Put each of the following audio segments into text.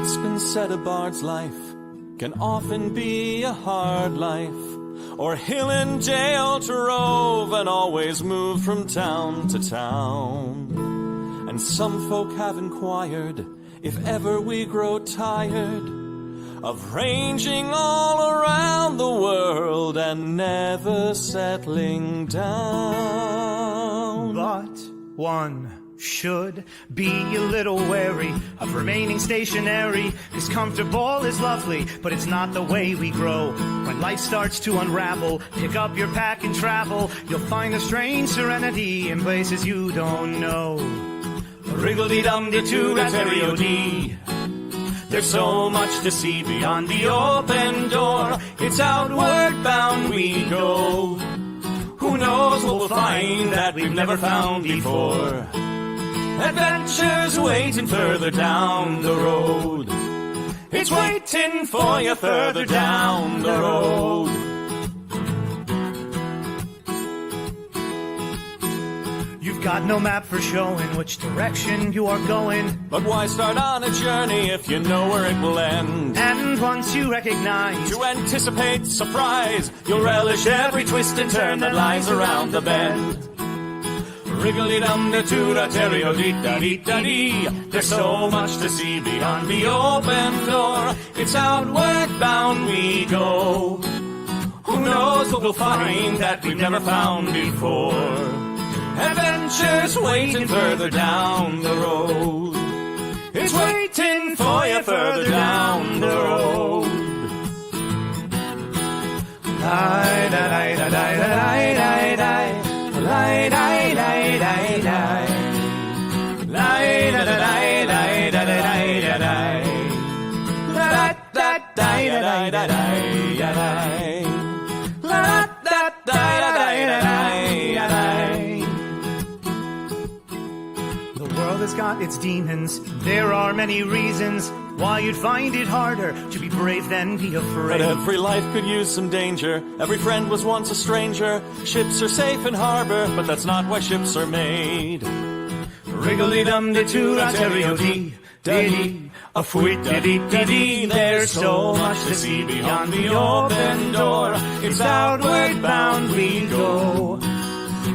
It's been said a bard's life can often be a hard life, or hill and jail to rove and always move from town to town. And some folk have inquired if ever we grow tired of ranging all around the world and never settling down. But one should be a little wary of remaining stationary, 'cause comfortable is lovely, but it's not the way we grow. When life starts to unravel, pick up your pack and travel. You'll find a strange serenity in places you don't know. Wriggle-dee-dum-dee-doo-rat-terry-o-dee. There's so much to see beyond the open door. It's outward bound we go. Who knows what we'll find that we've never found before. Adventures waiting further down the road. It's waiting for you further down the road. You've got no map for showing which direction you are going. But why start on a journey if you know where it will end? And once you recognize, to anticipate surprise, you'll relish every twist and turn that lies around the bend. Wriggle-dee-dum-dee-doo-rat-terry-o-dee-da-dee-da-dee. There's so much to see beyond the open door. It's outward bound we go. Who knows what we'll find that we've never found before. Adventures waiting further down the road. It's waiting for you further down the road. The world has got its demons. There are many reasons why you'd find it harder to be brave than be afraid. But every life could use some danger. Every friend was once a stranger. Ships are safe in harbor, but that's not why ships are made. Wriggle-dee-dum-dee-doo-rat-terry-o-dee-da-dee. A fwit-da-dee-da-dee. There's so much to see beyond the open door. It's outward bound we go.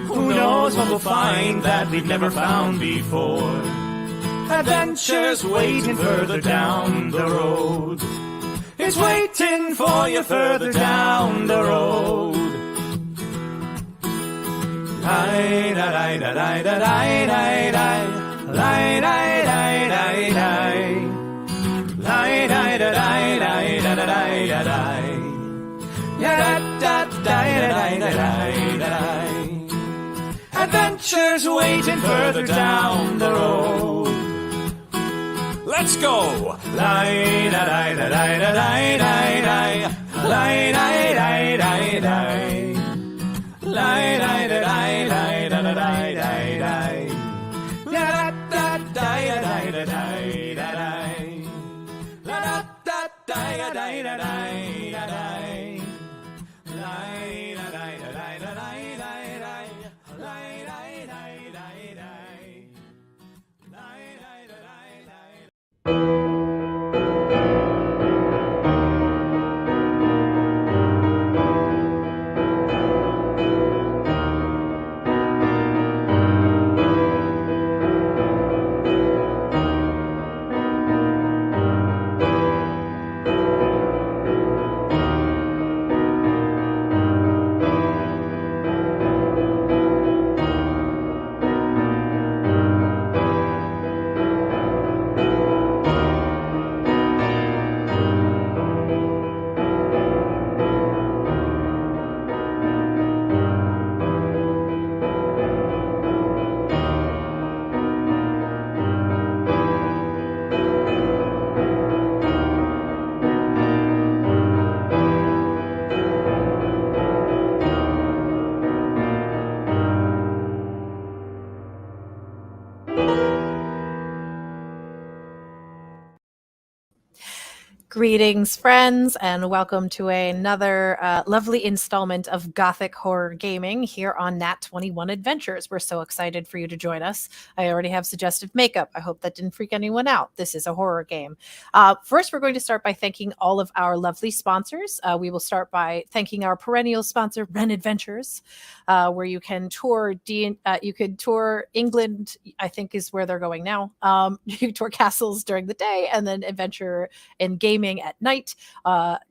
Who knows what we'll find that we've never found before. Adventures waiting further down the road. It's waiting for you further down the road. Adventures waiting further down the road. Let's go! Greetings, friends, and welcome to another lovely installment of Gothic Horror Gaming here on Nat 21 Adventures. We're so excited for you to join us. I already have suggestive makeup. I hope that didn't freak anyone out. This is a horror game. First, we're going to start by thanking all of our lovely sponsors. We will start by thanking our perennial sponsor, Ren Adventures, where you can tour you could tour England, I think is where they're going now. You can tour castles during the day and then adventure in gaming at night.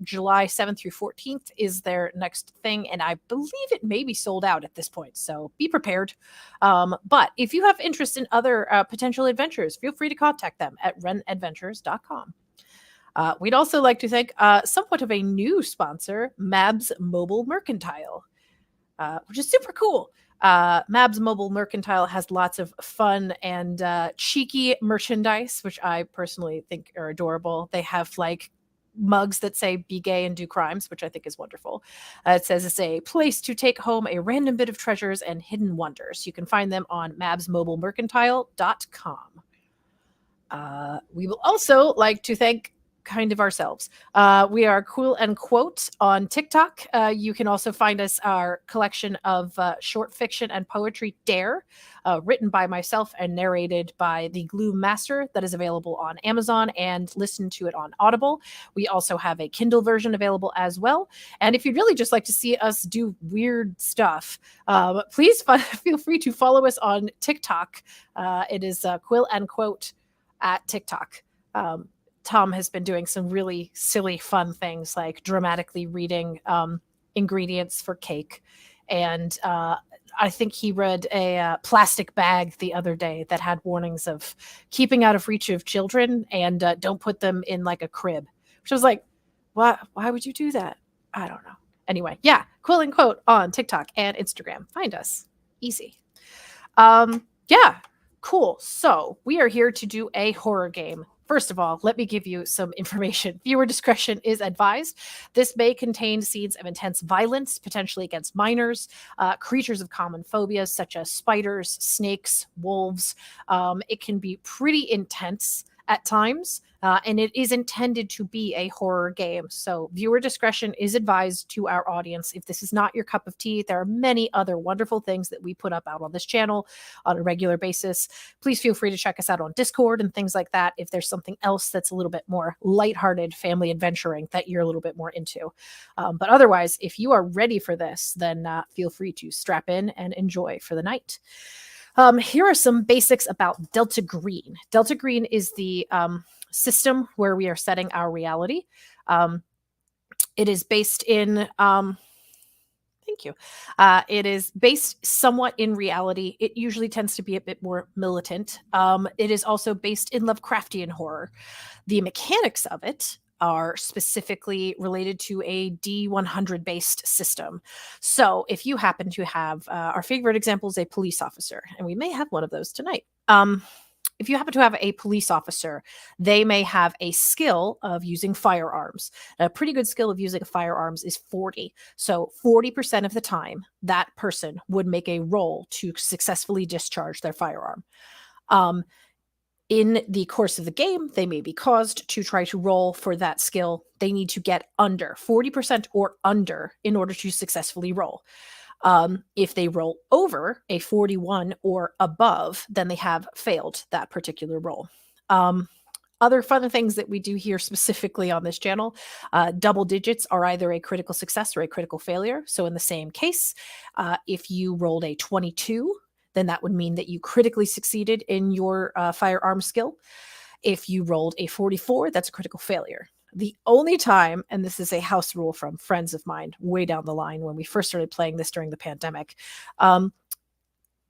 July 7th through 14th is their next thing, and I believe it may be sold out at this point, so be prepared. But if you have interest in other potential adventures, feel free to contact them at renadventures.com. We'd also like to thank somewhat of a new sponsor, Mabs Mobile Mercantile, which is super cool. Mabs Mobile Mercantile has lots of fun and cheeky merchandise, which I personally think are adorable. They have like mugs that say "Be gay and do crimes," which I think is wonderful. It says it's a place to take home a random bit of treasures and hidden wonders. You can find them on mabsmobilemercantile.com. We will also like to thank kind of ourselves. We are Cool and Quote on TikTok. You can also find us our collection of short fiction and poetry, Dare, written by myself and narrated by the Gloom Master, that is available on Amazon and listen to it on Audible. We also have a Kindle version available as well. And if you'd really just like to see us do weird stuff, please feel free to follow us on TikTok. It is Quill and Quote at TikTok. Tom has been doing some really silly, fun things like dramatically reading ingredients for cake. And I think he read a plastic bag the other day that had warnings of keeping out of reach of children and don't put them in like a crib. Which I was like, why would you do that? I don't know. Anyway, yeah, Quill and Quote on TikTok and Instagram. Find us. Easy. Yeah, cool. So we are here to do a horror game. First of all, let me give you some information. Viewer discretion is advised. This may contain scenes of intense violence, potentially against minors, creatures of common phobias such as spiders, snakes, wolves. It can be pretty intense at times, and it is intended to be a horror game. So viewer discretion is advised to our audience. If this is not your cup of tea, there are many other wonderful things that we put up out on this channel on a regular basis. Please feel free to check us out on Discord and things like that if there's something else that's a little bit more lighthearted family adventuring that you're a little bit more into. But otherwise, if you are ready for this, then feel free to strap in and enjoy for the night. Here are some basics about Delta Green. Delta Green is the system where we are setting our reality. It is based in... Thank you. It is based somewhat in reality. It usually tends to be a bit more militant. It is also based in Lovecraftian horror. The mechanics of it are specifically related to a D100 based system. So if you happen to have our favorite example is a police officer, and we may have one of those tonight. If you happen to have a police officer, they may have a skill of using firearms. A pretty good skill of using firearms is 40. So 40% of the time, that person would make a roll to successfully discharge their firearm. In the course of the game, they may be caused to try to roll for that skill. They need to get under 40% or under in order to successfully roll. If they roll over a 41 or above, then they have failed that particular roll. Other fun things that we do here specifically on this channel, double digits are either a critical success or a critical failure. So in the same case, if you rolled a 22, then that would mean that you critically succeeded in your firearm skill. If you rolled a 44, that's a critical failure. The only time, and this is a house rule from friends of mine way down the line when we first started playing this during the pandemic,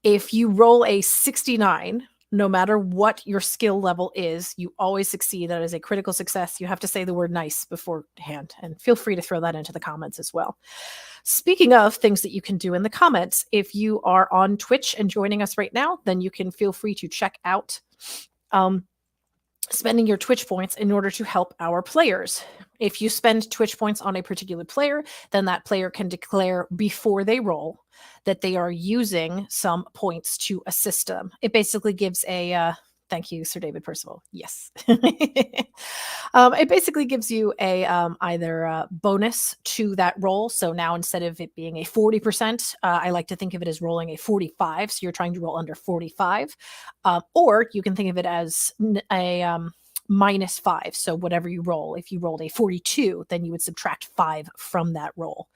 if you roll a 69, no matter what your skill level is, you always succeed. That is a critical success. You have to say the word nice beforehand, and feel free to throw that into the comments as well. Speaking of things that you can do in the comments, if you are on Twitch and joining us right now, then you can feel free to check out spending your Twitch points in order to help our players. If you spend Twitch points on a particular player, then that player can declare before they roll that they are using some points to assist them. It basically gives a Thank you, Sir David Percival. Yes. It basically gives you a either a bonus to that roll. So now instead of it being a 40%, I like to think of it as rolling a 45. So you're trying to roll under 45. Or you can think of it as a -5. So whatever you roll, if you rolled a 42, then you would subtract 5 from that roll.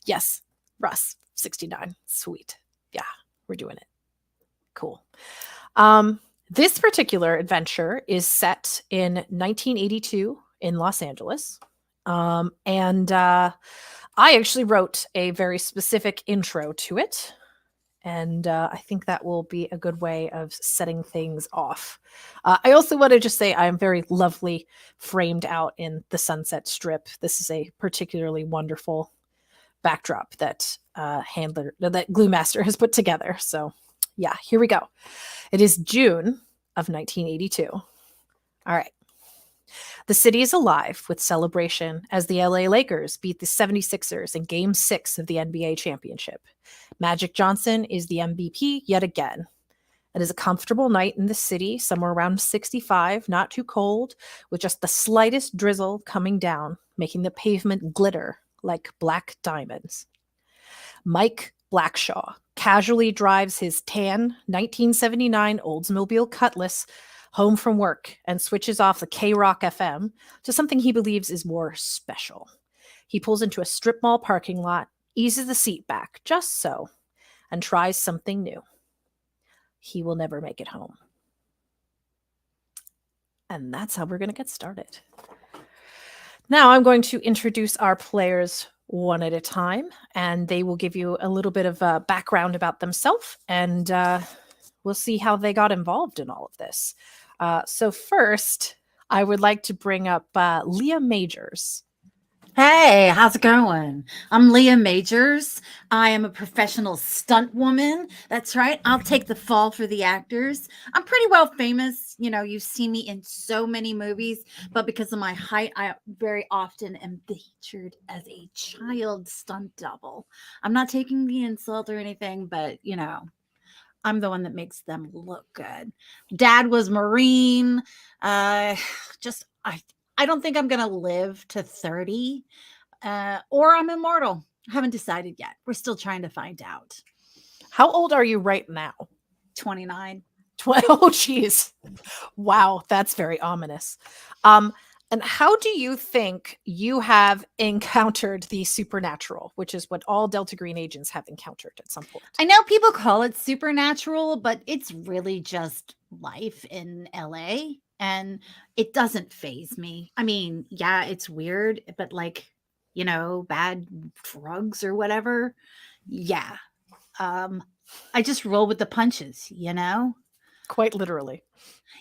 Yes, Russ, 69. Sweet. Yeah, we're doing it. Cool. This particular adventure is set in 1982 in Los Angeles. And I actually wrote a very specific intro to it. And I think that will be a good way of setting things off. I also want to just say I am very lovely framed out in the Sunset Strip. This is a particularly wonderful backdrop that that Glue Master has put together. So yeah, here we go. It is June of 1982. All right. The city is alive with celebration as the LA Lakers beat the 76ers in Game 6 of the NBA championship. Magic Johnson is the MVP yet again. It is a comfortable night in the city, somewhere around 65, not too cold, with just the slightest drizzle coming down, making the pavement glitter like black diamonds. Mike Blackshaw casually drives his tan 1979 Oldsmobile Cutlass home from work and switches off the K-Rock FM to something he believes is more special. He pulls into a strip mall parking lot, eases the seat back just so, and tries something new. He will never make it home. And that's how we're going to get started. Now I'm going to introduce our players one at a time, and they will give you a little bit of background about themselves, and we'll see how they got involved in all of this. So first, I would like to bring up Leah Majors. Hey, how's it going? I'm Leah Majors. I am a professional stunt woman. That's right. I'll take the fall for the actors. I'm pretty well famous. You know, you've seen me in so many movies, but because of my height, I very often am featured as a child stunt double. I'm not taking the insult or anything, but you know, I'm the one that makes them look good. Dad was Marine. I don't think I'm going to live to 30 or I'm immortal. I haven't decided yet. We're still trying to find out. How old are you right now? 29. Oh, geez. Wow, that's very ominous. And how do you think you have encountered the supernatural, which is what all Delta Green agents have encountered at some point? I know people call it supernatural, but it's really just life in LA. And it doesn't faze me. I mean, yeah, it's weird, but like, you know, bad drugs or whatever. Yeah. I just roll with the punches, you know? Quite literally.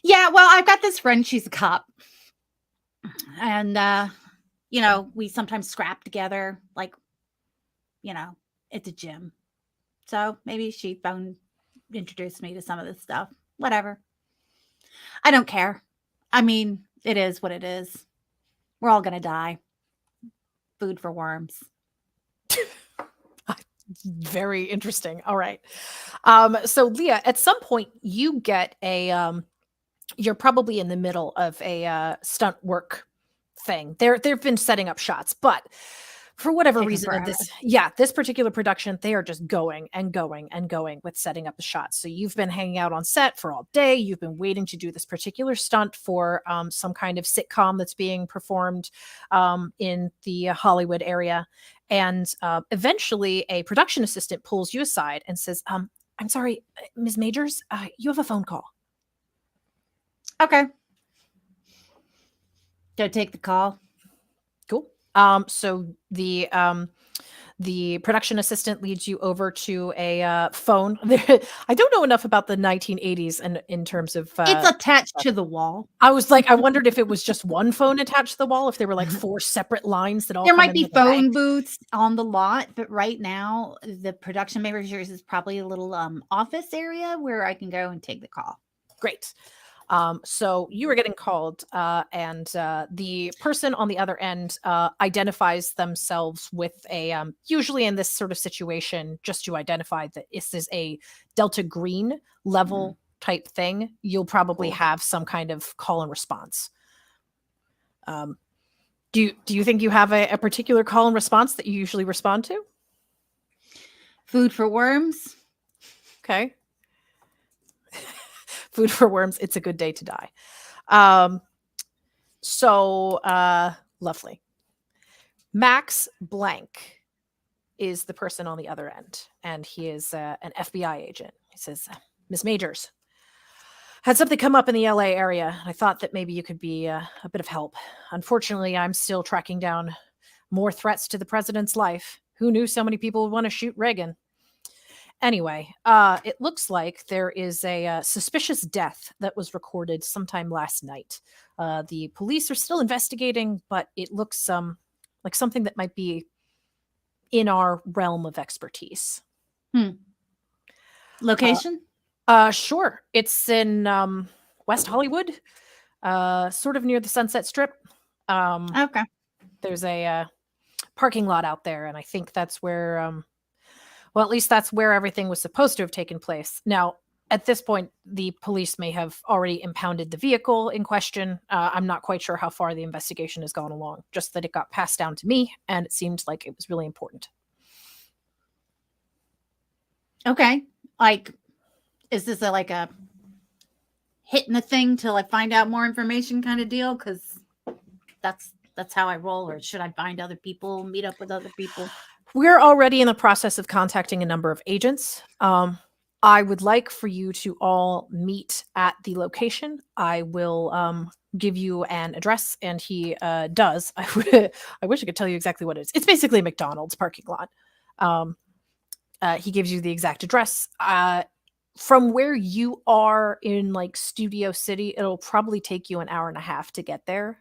Yeah, well, I've got this friend, she's a cop. And you know, we sometimes scrap together, like, you know, at the gym. So maybe she introduced me to some of this stuff. Whatever. I don't care. I mean, it is what it is. We're all going to die. Food for worms. Very interesting. All right. So Leah, at some point you get a, you're probably in the middle of a stunt work thing. They've been setting up shots, but for whatever reason of this particular production, they are just going and going and going with setting up the shots. So you've been hanging out on set for all day. You've been waiting to do this particular stunt for some kind of sitcom that's being performed in the Hollywood area. And eventually a production assistant pulls you aside and says, I'm sorry, Ms. Majors, you have a phone call. Okay. Go take the call. Cool. So the production assistant leads you over to a phone. I don't know enough about the 1980s and in terms of it's attached to the wall. I was like, I wondered if it was just one phone attached to the wall, if there were like 4 separate lines that all there might be phone booths on the lot, but right now the production managers is probably a little office area where I can go and take the call. Great. So you were getting called, and the person on the other end identifies themselves with a, usually in this sort of situation, just to identify that this is a Delta Green level type thing, you'll probably Cool. have some kind of call and response. Do you think you have a particular call and response that you usually respond to? Food for worms. Okay. Food for worms. It's a good day to die. Lovely. Max Blank is the person on the other end, and he is an FBI agent. He says, Miss Majors, had something come up in the LA area. I thought that maybe you could be a bit of help. Unfortunately, I'm still tracking down more threats to the president's life. Who knew so many people would want to shoot Reagan? Anyway, it looks like there is a suspicious death that was recorded sometime last night. The police are still investigating, but it looks like something that might be in our realm of expertise. Location? Sure. It's in West Hollywood, sort of near the Sunset Strip. Okay. There's a parking lot out there, and I think that's where well, at least that's where everything was supposed to have taken place. Now, at this point, the police may have already impounded the vehicle in question. I'm not quite sure how far the investigation has gone along, just that it got passed down to me, and it seemed like it was really important. Okay. Like, is this like a hitting the thing till I find out more information kind of deal? Because that's how I roll. Or should I find other people, meet up with other people? We're already in the process of contacting a number of agents. I would like for you to all meet at the location. I will give you an address, and he does. I wish I could tell you exactly what it is. It's basically a McDonald's parking lot. He gives you the exact address. From where you are in like Studio City, it'll probably take you an hour and a half to get there.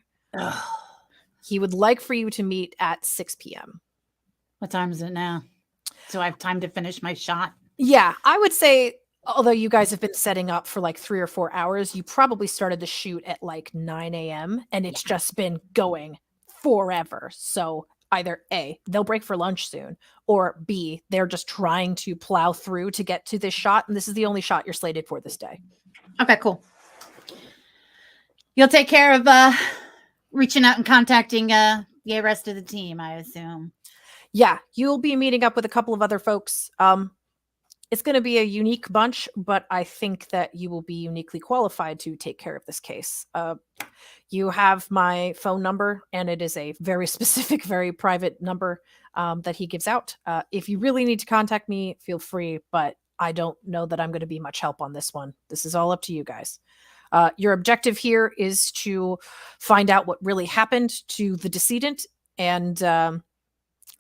He would like for you to meet at 6 p.m. What time is it now? So I have time to finish my shot? Yeah, I would say, although you guys have been setting up for like 3 or 4 hours, you probably started the shoot at like 9 a.m. and it's just been going forever. So either A, they'll break for lunch soon, or B, they're just trying to plow through to get to this shot. And this is the only shot you're slated for this day. Okay, cool. You'll take care of reaching out and contacting the rest of the team, I assume. Yeah, you'll be meeting up with a couple of other folks. It's going to be a unique bunch, but I think that you will be uniquely qualified to take care of this case. You have my phone number, and it is a very specific, very private number that he gives out. If you really need to contact me, feel free, but I don't know that I'm going to be much help on this one. This is all up to you guys. Your objective here is to find out what really happened to the decedent and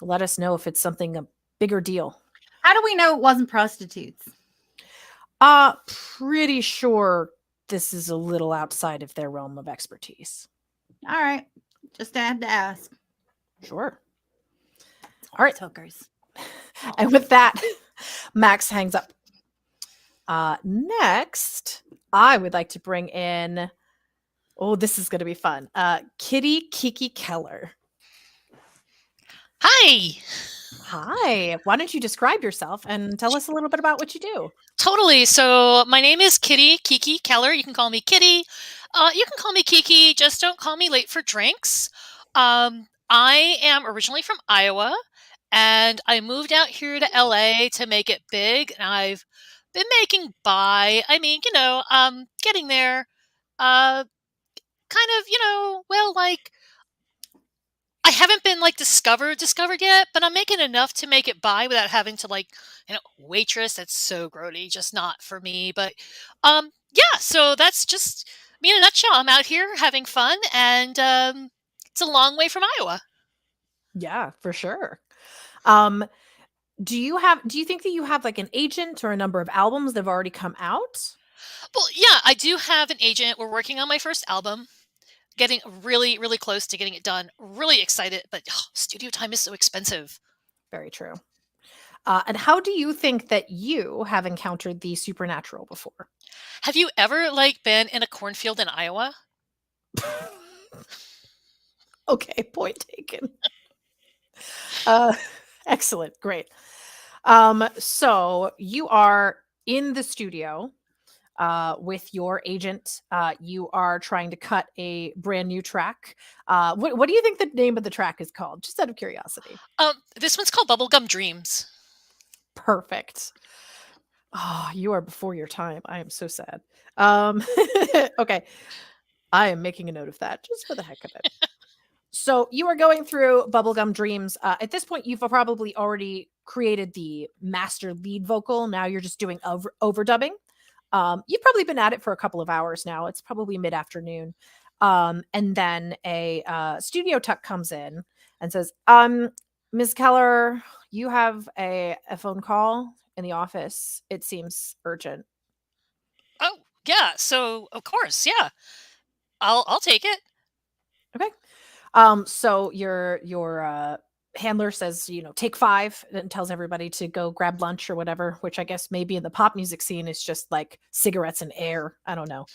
let us know if it's something a bigger deal. How do we know it wasn't prostitutes? Pretty sure this is a little outside of their realm of expertise. All right. Just had to ask. Sure. All right. Hookers. And with that, Max hangs up. Next, I would like to bring in, oh, this is going to be fun. Kitty Kiki Keller. Hi. Hi. Why don't you describe yourself and tell us a little bit about what you do? Totally. So my name is Kitty Kiki Keller. You can call me Kitty. You can call me Kiki. Just don't call me late for drinks. I am originally from Iowa, and I moved out here to LA to make it big. And I've been making by. I mean, getting there. Kind of, like. I haven't been discovered yet, but I'm making enough to make it by without having to waitress. That's so grody, just not for me. But yeah, so that's just me in a nutshell. I'm out here having fun, and it's a long way from Iowa. Yeah, for sure. Do you think that you have an agent or a number of albums that have already come out? Well, yeah, I do have an agent. We're working on my first album. Getting really, really close to getting it done. Really excited, but studio time is so expensive. Very true. And how do you think that you have encountered the supernatural before? Have you ever been in a cornfield in Iowa? Okay, point taken. Excellent, great. So you are in the studio. with your agent. You are trying to cut a brand new track. What do you think the name of the track is called? Just out of curiosity. This one's called Bubblegum Dreams. Perfect. Oh, you are before your time. I am so sad. Okay. I am making a note of that just for the heck of it. So you are going through Bubblegum Dreams. At this point, you've probably already created the master lead vocal. Now you're just doing overdubbing. You've probably been at it for a couple of hours now. It's probably mid-afternoon. And then a studio tech comes in and says, Ms. Keller, you have a phone call in the office. It seems urgent. Oh, yeah. So, of course, yeah. I'll take it. Okay. So your handler says, take 5 and tells everybody to go grab lunch or whatever, which I guess maybe in the pop music scene is just like cigarettes and air. I don't know.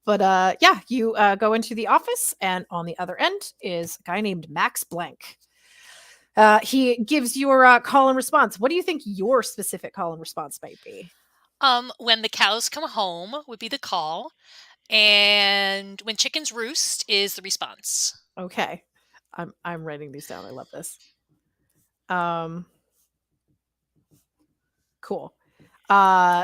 But yeah, you go into the office, and on the other end is a guy named Max Blank. He gives your call and response. What do you think your specific call and response might be? When the cows come home would be the call, and when chickens roost is the response. Okay. I'm writing these down. I love this. Cool.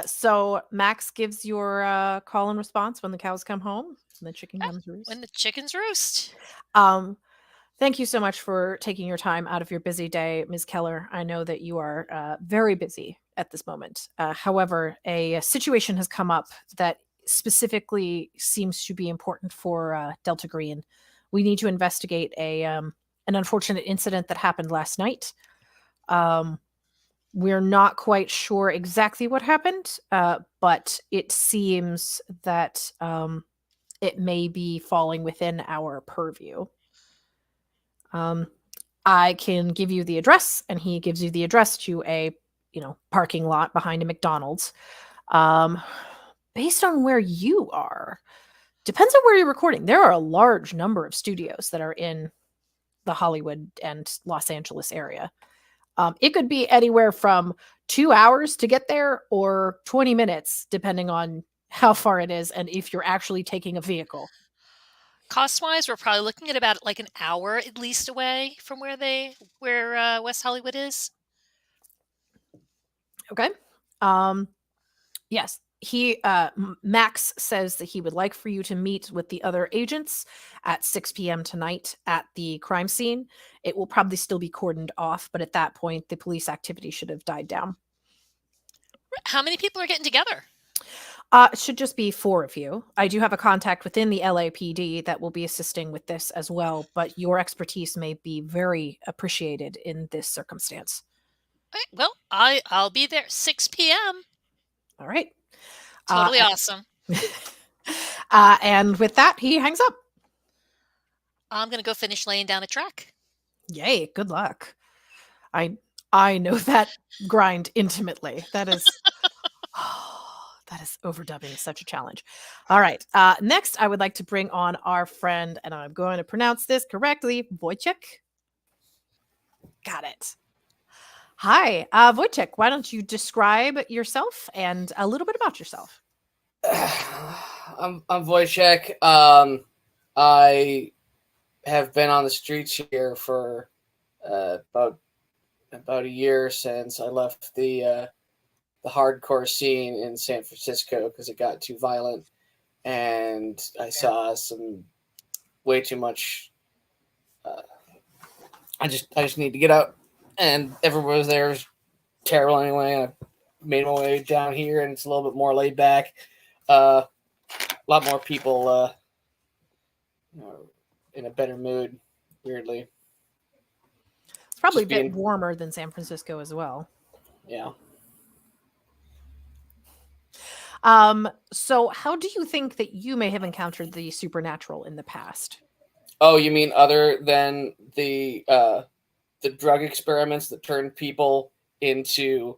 So Max gives your call and response when the cows come home and the chicken comes roost. When the chickens roost. Thank you so much for taking your time out of your busy day, Ms. Keller. I know that you are very busy at this moment. However, a situation has come up that specifically seems to be important for Delta Green. We need to investigate an unfortunate incident that happened last night. We're not quite sure exactly what happened, but it seems that it may be falling within our purview. I can give you the address, and he gives you the address to a parking lot behind a McDonald's. Based on where you are, depends on where you're recording. There are a large number of studios that are in the Hollywood and Los Angeles area. It could be anywhere from 2 hours to get there or 20 minutes, depending on how far it is and if you're actually taking a vehicle. Cost-wise, we're probably looking at about like an hour at least away from where West Hollywood is. Okay. Yes. Max says that he would like for you to meet with the other agents at 6 p.m. tonight at the crime scene. It will probably still be cordoned off, but at that point, the police activity should have died down. How many people are getting together? It should just be 4 of you. I do have a contact within the LAPD that will be assisting with this as well, but your expertise may be very appreciated in this circumstance. All right, well, I'll be there 6 p.m. All right. Totally awesome. And with that, he hangs up. I'm going to go finish laying down a track. Yay, good luck. I know that grind intimately. That is overdubbing such a challenge. All right. Next, I would like to bring on our friend, and I'm going to pronounce this correctly, Wojciech. Got it. Hi, Wojciech. Why don't you describe yourself and a little bit about yourself? I'm Wojciech. I have been on the streets here for about a year since I left the hardcore scene in San Francisco because it got too violent, and I saw some way too much. I just need to get out, and everyone was there was terrible anyway. And I made my way down here, and it's a little bit more laid back. A lot more people in a better mood, weirdly. It's probably a bit warmer than San Francisco as well. Yeah. So how do you think that you may have encountered the supernatural in the past? Oh, you mean other than the drug experiments that turned people into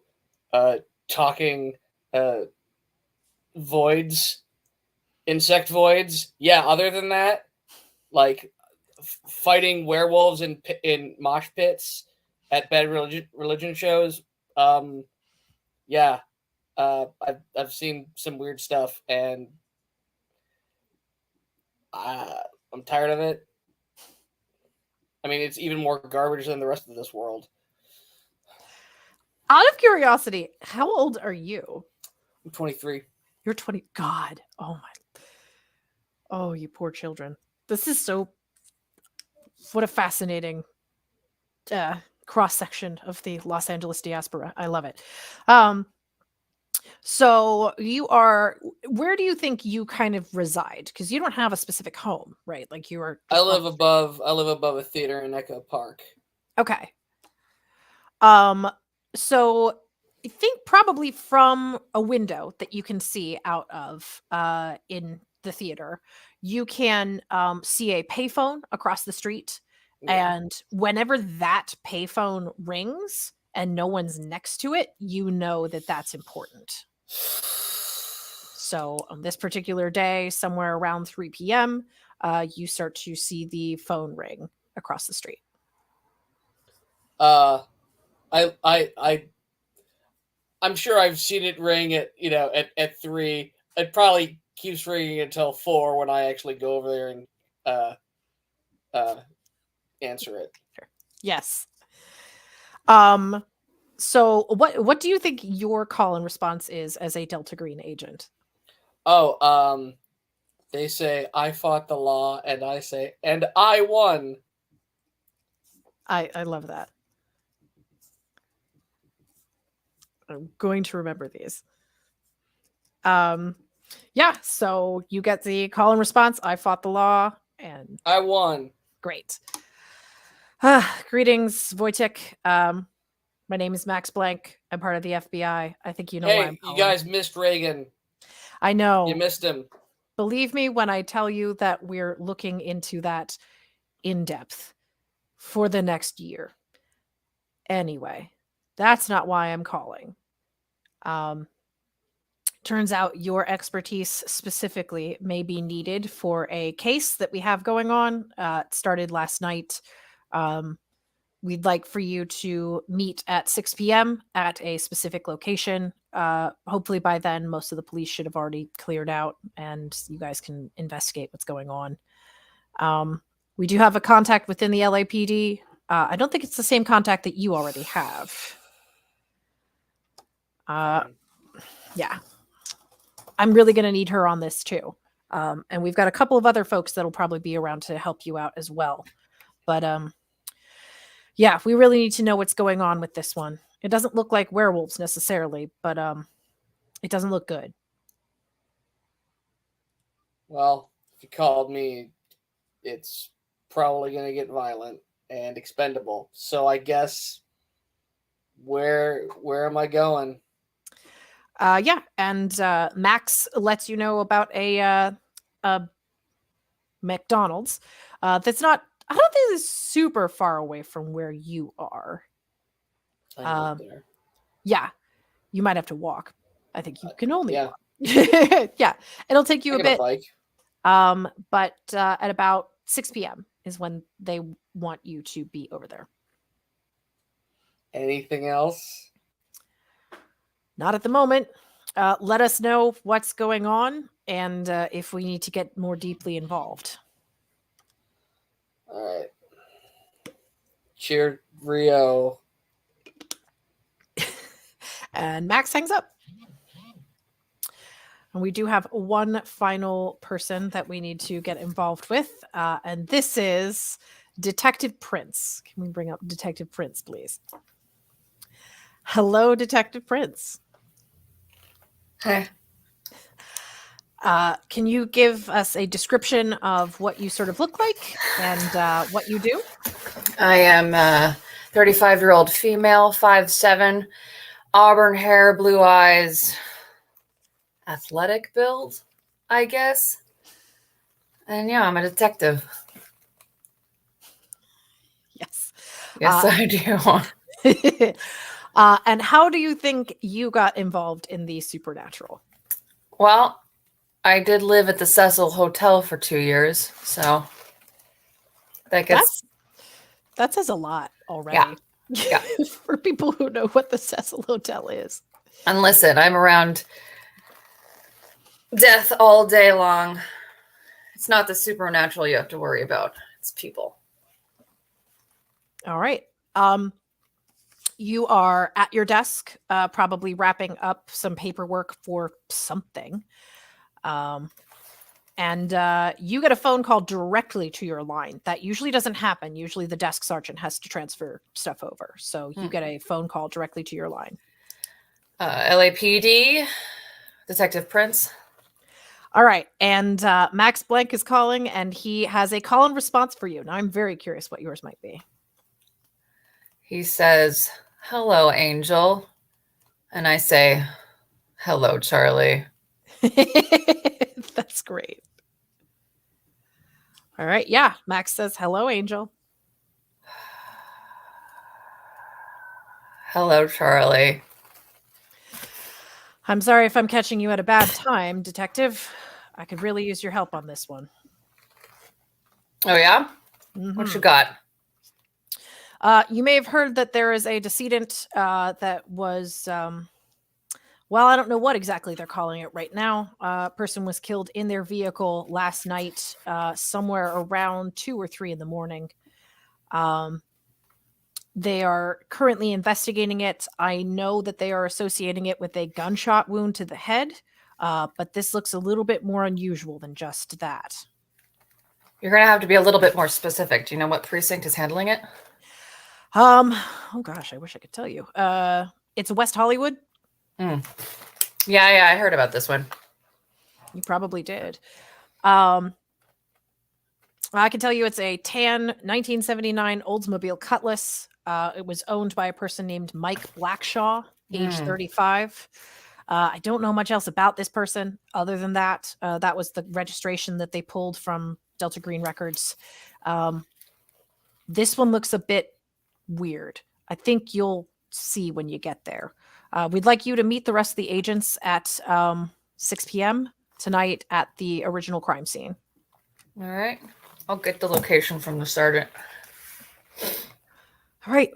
talking voids, insect voids? Yeah, other than that, like fighting werewolves in mosh pits at bad religion shows. Yeah, I've seen some weird stuff, and I'm tired of it. I mean, it's even more garbage than the rest of this world. Out of curiosity, how old are you? I'm 23. You're 20. God. Oh my. Oh, you poor children. This is so. What a fascinating cross section of the Los Angeles diaspora. I love it. So you are. Where do you think you kind of reside? Because you don't have a specific home, right? Like you are. I live above a theater in Echo Park. Okay. So I think probably from a window that you can see out of in the theater, you can see a payphone across the street. Yeah. And whenever that payphone rings and no one's next to it, you know that that's important. So on this particular day, somewhere around 3 p.m., you start to see the phone ring across the street. I'm sure I've seen it ring at 3. It probably keeps ringing until 4 when I actually go over there and answer it. Yes. So what do you think your call and response is as a Delta Green agent? Oh, they say I fought the law, and I say, and I won. I love that. I'm going to remember these. Yeah, so you get the call and response, I fought the law, and I won. great. Greetings, Wojtek. My name is Max Blank. I'm part of the FBI. I think you know why I'm Hey, calling. you guys missed Reagan. I know. You missed him. Believe me when I tell you that we're looking into that in depth for the next year. Anyway, that's not why I'm calling. Turns out your expertise specifically may be needed for a case that we have going on. It started last night. We'd like for you to meet at 6 p.m. at a specific location. Hopefully by then, most of the police should have already cleared out and you guys can investigate what's going on. We do have a contact within the LAPD. I don't think it's the same contact that you already have. Yeah. I'm really going to need her on this too. And we've got a couple of other folks that'll probably be around to help you out as well. But yeah, we really need to know what's going on with this one. It doesn't look like werewolves necessarily, but it doesn't look good. Well, if you called me, it's probably going to get violent and expendable. So I guess where am I going? Yeah, and Max lets you know about a McDonald's that's not. I don't think it's super far away from where you are. I live there. Yeah, you might have to walk. I think you can only yeah. walk. Yeah, it'll take you I a got bit. bike. But at about 6 p.m. is when they want you to be over there. Anything else? Not at the moment. Let us know what's going on and if we need to get more deeply involved. All right. Cheerio. And Max hangs up. And we do have one final person that we need to get involved with. And this is Detective Prince. Can we bring up Detective Prince, please? Hello, Detective Prince. Hi. Can you give us a description of what you sort of look like and what you do? I am a 35-year-old female, 5'7", auburn hair, blue eyes, athletic build, I guess. And yeah, I'm a detective. Yes. Yes, I do. And how do you think you got involved in the supernatural? Well, I did live at the Cecil Hotel for 2 years, so that says a lot already. Yeah. For people who know what the Cecil Hotel is. And listen, I'm around death all day long. It's not the supernatural you have to worry about. It's people. All right. You are at your desk, probably wrapping up some paperwork for something. And you get a phone call directly to your line. That usually doesn't happen. Usually the desk sergeant has to transfer stuff over. So you get a phone call directly to your line. LAPD, Detective Prince. All right. And Max Blank is calling, and he has a call and response for you. Now, I'm very curious what yours might be. He says, "Hello, Angel." And I say, "Hello, Charlie." That's great. All right. Yeah. Max says, "Hello, Angel." "Hello, Charlie." I'm sorry if I'm catching you at a bad time, Detective. I could really use your help on this one. Oh, yeah? Mhm. What you got? You may have heard that there is a decedent that was, well, I don't know what exactly they're calling it right now. A person was killed in their vehicle last night, somewhere around 2 or 3 in the morning. They are currently investigating it. I know that they are associating it with a gunshot wound to the head, but this looks a little bit more unusual than just that. You're going to have to be a little bit more specific. Do you know what precinct is handling it? Oh gosh, I wish I could tell you. It's West Hollywood. Yeah, I heard about this one. You probably did. I can tell you it's a tan 1979 Oldsmobile Cutlass. It was owned by a person named Mike Blackshaw, age 35. I don't know much else about this person other than that. That was the registration that they pulled from Delta Green Records. This one looks a bit weird. I think you'll see when you get there. We'd like you to meet the rest of the agents at 6 p.m. tonight at the original crime scene. All right. I'll get the location from the sergeant. All right.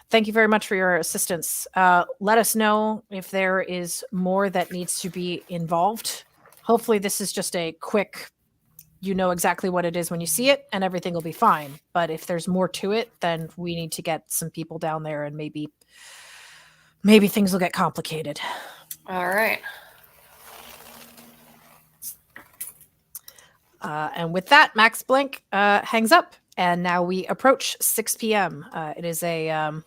Thank you very much for your assistance. Let us know if there is more that needs to be involved. Hopefully this is just a quick, you know exactly what it is when you see it and everything will be fine. But if there's more to it, then we need to get some people down there and maybe things will get complicated. All right. And with that, Max Blank hangs up, and now we approach 6 p.m. It is in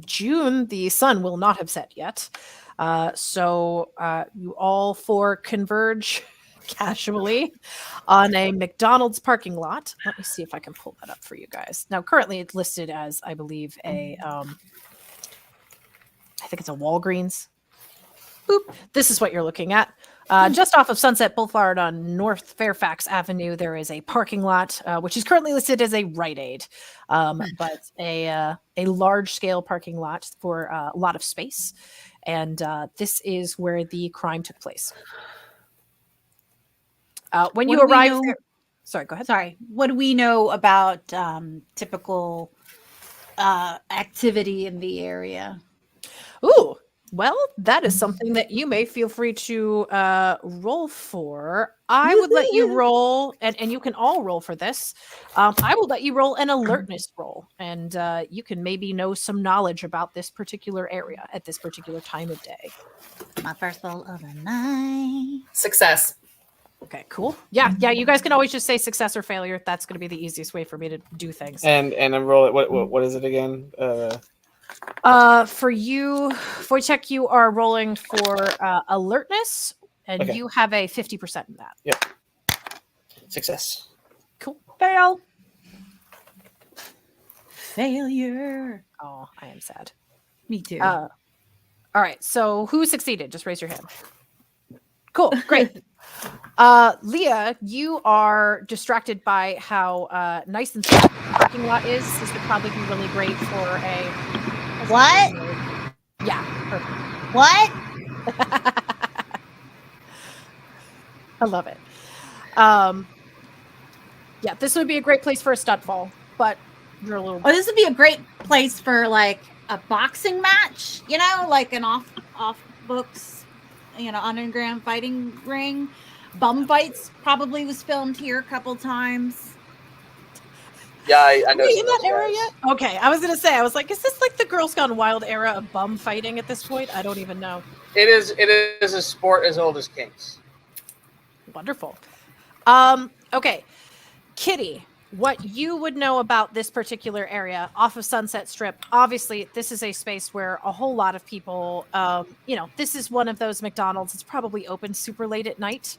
June. The sun will not have set yet, so you all four converge casually on a McDonald's parking lot. Let me see if I can pull that up for you guys. Now, currently it's listed as, I believe, I think it's a Walgreens. Boop. This is what you're looking at. Just off of Sunset Boulevard on North Fairfax Avenue, there is a parking lot, which is currently listed as a Rite Aid, but a large-scale parking lot for a lot of space. And this is where the crime took place. When you arrive there, sorry, go ahead. Sorry. What do we know about typical activity in the area? Ooh, well, that is something that you may feel free to roll for. I would let you roll, and you can all roll for this. I will let you roll an alertness roll, and you can maybe know some knowledge about this particular area at this particular time of day. My first roll of the night. Success. Okay, cool. Yeah, you guys can always just say success or failure. That's going to be the easiest way for me to do things. And I'm rolling. What is it again? For you, Wojciech, you are rolling for alertness, and Okay. you have a 50% in that. Yep. Success. Cool. Fail. Failure. Oh, I am sad. Me too. All right. So who succeeded? Just raise your hand. Cool. Great. Leah, you are distracted by how nice and small the parking lot is. This would probably be really great for a What? Yeah. Perfect. What? I love it. Yeah, this would be a great place for a stunt fall, but you're a little. Oh, this would be a great place for like a boxing match, you know, like an off books, underground fighting ring. Bum Fights probably was filmed here a couple times. Yeah, I Are know. we some in of that those era guys. yet? Okay, I was gonna say, I was like, is this like the Girls Gone Wild era of bum fighting at this point? I don't even know. It is a sport as old as Kings. Wonderful. Okay, Kitty, what you would know about this particular area off of Sunset Strip? Obviously, this is a space where a whole lot of people, this is one of those McDonald's. It's probably open super late at night.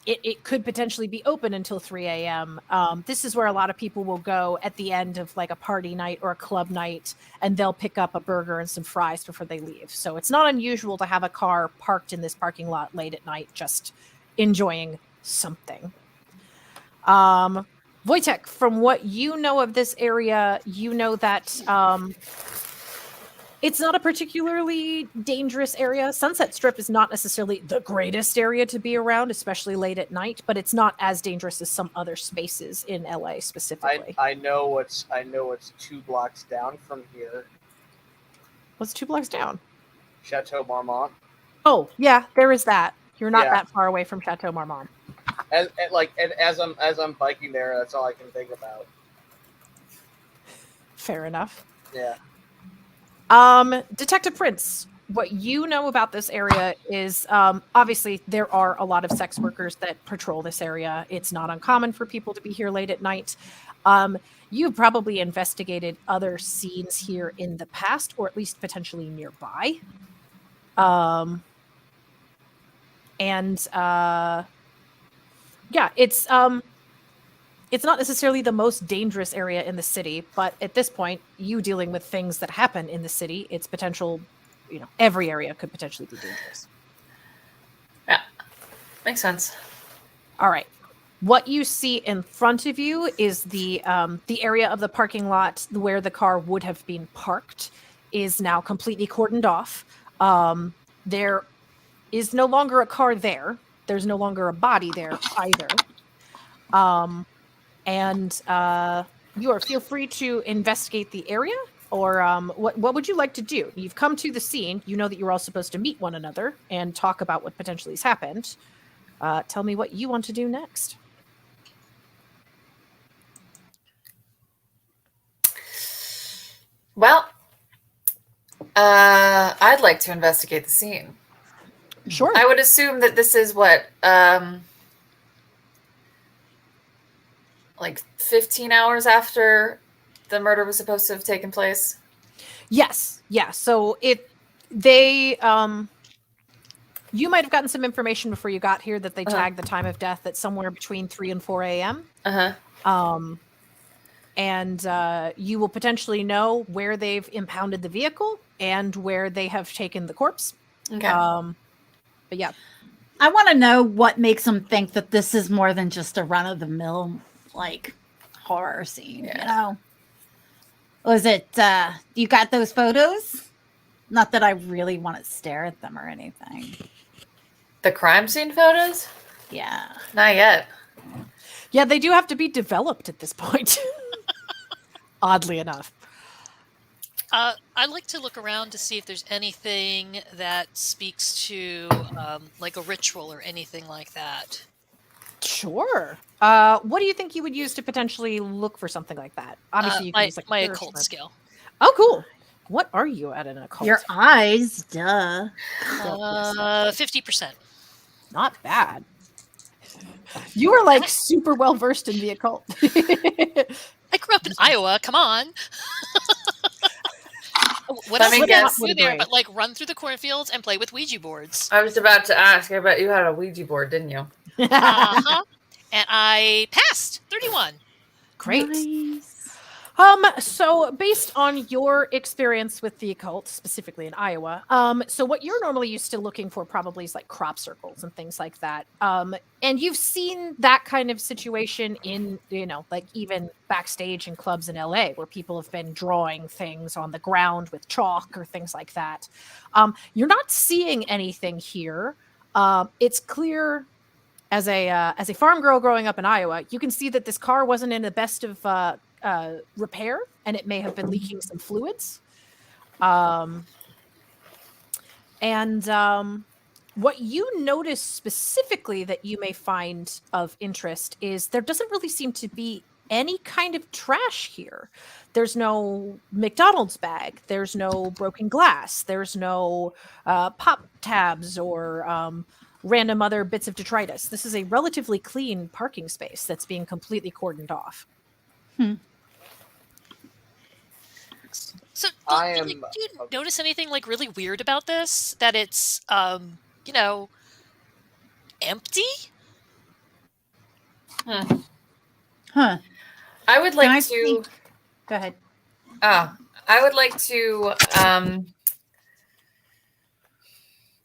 It could potentially be open until 3 a.m. This is where a lot of people will go at the end of like a party night or a club night, and they'll pick up a burger and some fries before they leave. So it's not unusual to have a car parked in this parking lot late at night, just enjoying something. Wojtek, from what you know of this area, you know that it's not a particularly dangerous area. Sunset Strip is not necessarily the greatest area to be around, especially late at night, but it's not as dangerous as some other spaces in LA specifically. I know what's 2 blocks down from here. What's 2 blocks down? Chateau Marmont. Oh, yeah, there is that. You're not Yeah. that far away from Chateau Marmont. And as I'm biking there, that's all I can think about. Fair enough. Yeah. Detective Prince, what you know about this area is obviously there are a lot of sex workers that patrol this area. It's not uncommon for people to be here late at night. You've probably investigated other scenes here in the past, or at least potentially nearby. It's not necessarily the most dangerous area in the city, but at this point, you dealing with things that happen in the city, it's potential, every area could potentially be dangerous. Yeah, makes sense. All right. What you see in front of you is the area of the parking lot where the car would have been parked is now completely cordoned off. There is no longer a car there. There's no longer a body there either. Feel free to investigate the area, or what would you like to do? You've come to the scene. You know that you're all supposed to meet one another and talk about what potentially has happened. Tell me what you want to do next. Well, I'd like to investigate the scene. Sure. I would assume that this is what, like 15 hours after the murder was supposed to have taken place? Yes. Yeah. So you might have gotten some information before you got here that they tagged the time of death at somewhere between 3 and 4 a.m. You will potentially know where they've impounded the vehicle and where they have taken the corpse. Okay. But yeah. I want to know what makes them think that this is more than just a run-of-the-mill, like, horror scene, Was it, you got those photos? Not that I really want to stare at them or anything. The crime scene photos? Yeah. Not yet. Yeah, they do have to be developed at this point. Oddly enough. I'd like to look around to see if there's anything that speaks to like a ritual or anything like that. Sure. What do you think you would use to potentially look for something like that? Obviously, you can use like my search, occult but- skill. Oh, cool. What are you at an occult? Your eyes, duh. 50%. Not bad. You are like super well versed in the occult. I grew up in Iowa. Come on. What Let else me would guess. I do there but like run through the cornfields and play with Ouija boards? I was about to ask. I bet you had a Ouija board, didn't you? Uh-huh. And I passed 31. Great. Nice. So based on your experience with the occult, specifically in Iowa, so what you're normally used to looking for probably is like crop circles and things like that. And you've seen that kind of situation in, like even backstage in clubs in LA where people have been drawing things on the ground with chalk or things like that. You're not seeing anything here. It's clear as a farm girl growing up in Iowa, you can see that this car wasn't in the best of repair, and it may have been leaking some fluids. And what you notice specifically that you may find of interest is there doesn't really seem to be any kind of trash here. There's no McDonald's bag. There's no broken glass. There's no pop tabs or random other bits of detritus. This is a relatively clean parking space that's being completely cordoned off. So, I do you am- notice anything like really weird about this? That it's, you know, empty? Huh. I would Can like I to. speak? Go ahead. I would like to.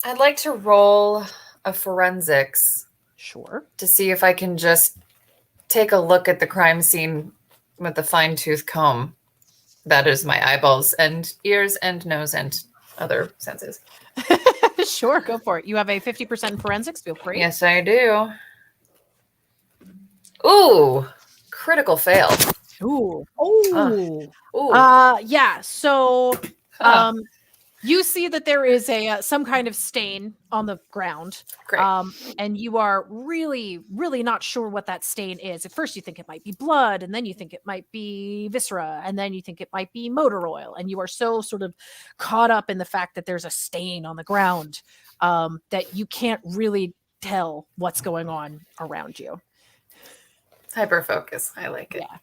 I'd like to roll a forensics Sure. to see if I can just take a look at the crime scene with a fine-tooth comb. That is my eyeballs and ears and nose and other senses. Sure, go for it. You have a 50% in forensics. Feel free. Yes, I do. Ooh, critical fail. Ooh. Oh. Ooh. Yeah. So, Huh. you see that there is a some kind of stain on the ground. Great. And you are really, really not sure what that stain is. At first, you think it might be blood, and then you think it might be viscera, and then you think it might be motor oil. And you are so sort of caught up in the fact that there's a stain on the ground that you can't really tell what's going on around you. Hyper focus. I like it. Yeah.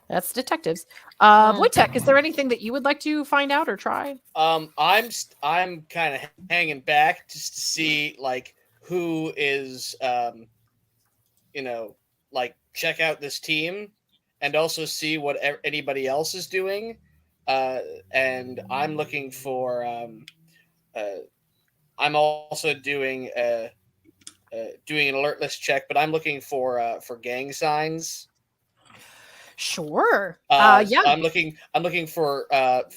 That's detectives. Wojtek, is there anything that you would like to find out or try? I'm kind of hanging back just to see like who is like check out this team and also see what anybody else is doing. And I'm looking for I'm also doing an alert list check, but I'm looking for gang signs. Sure. So Yeah. I'm looking for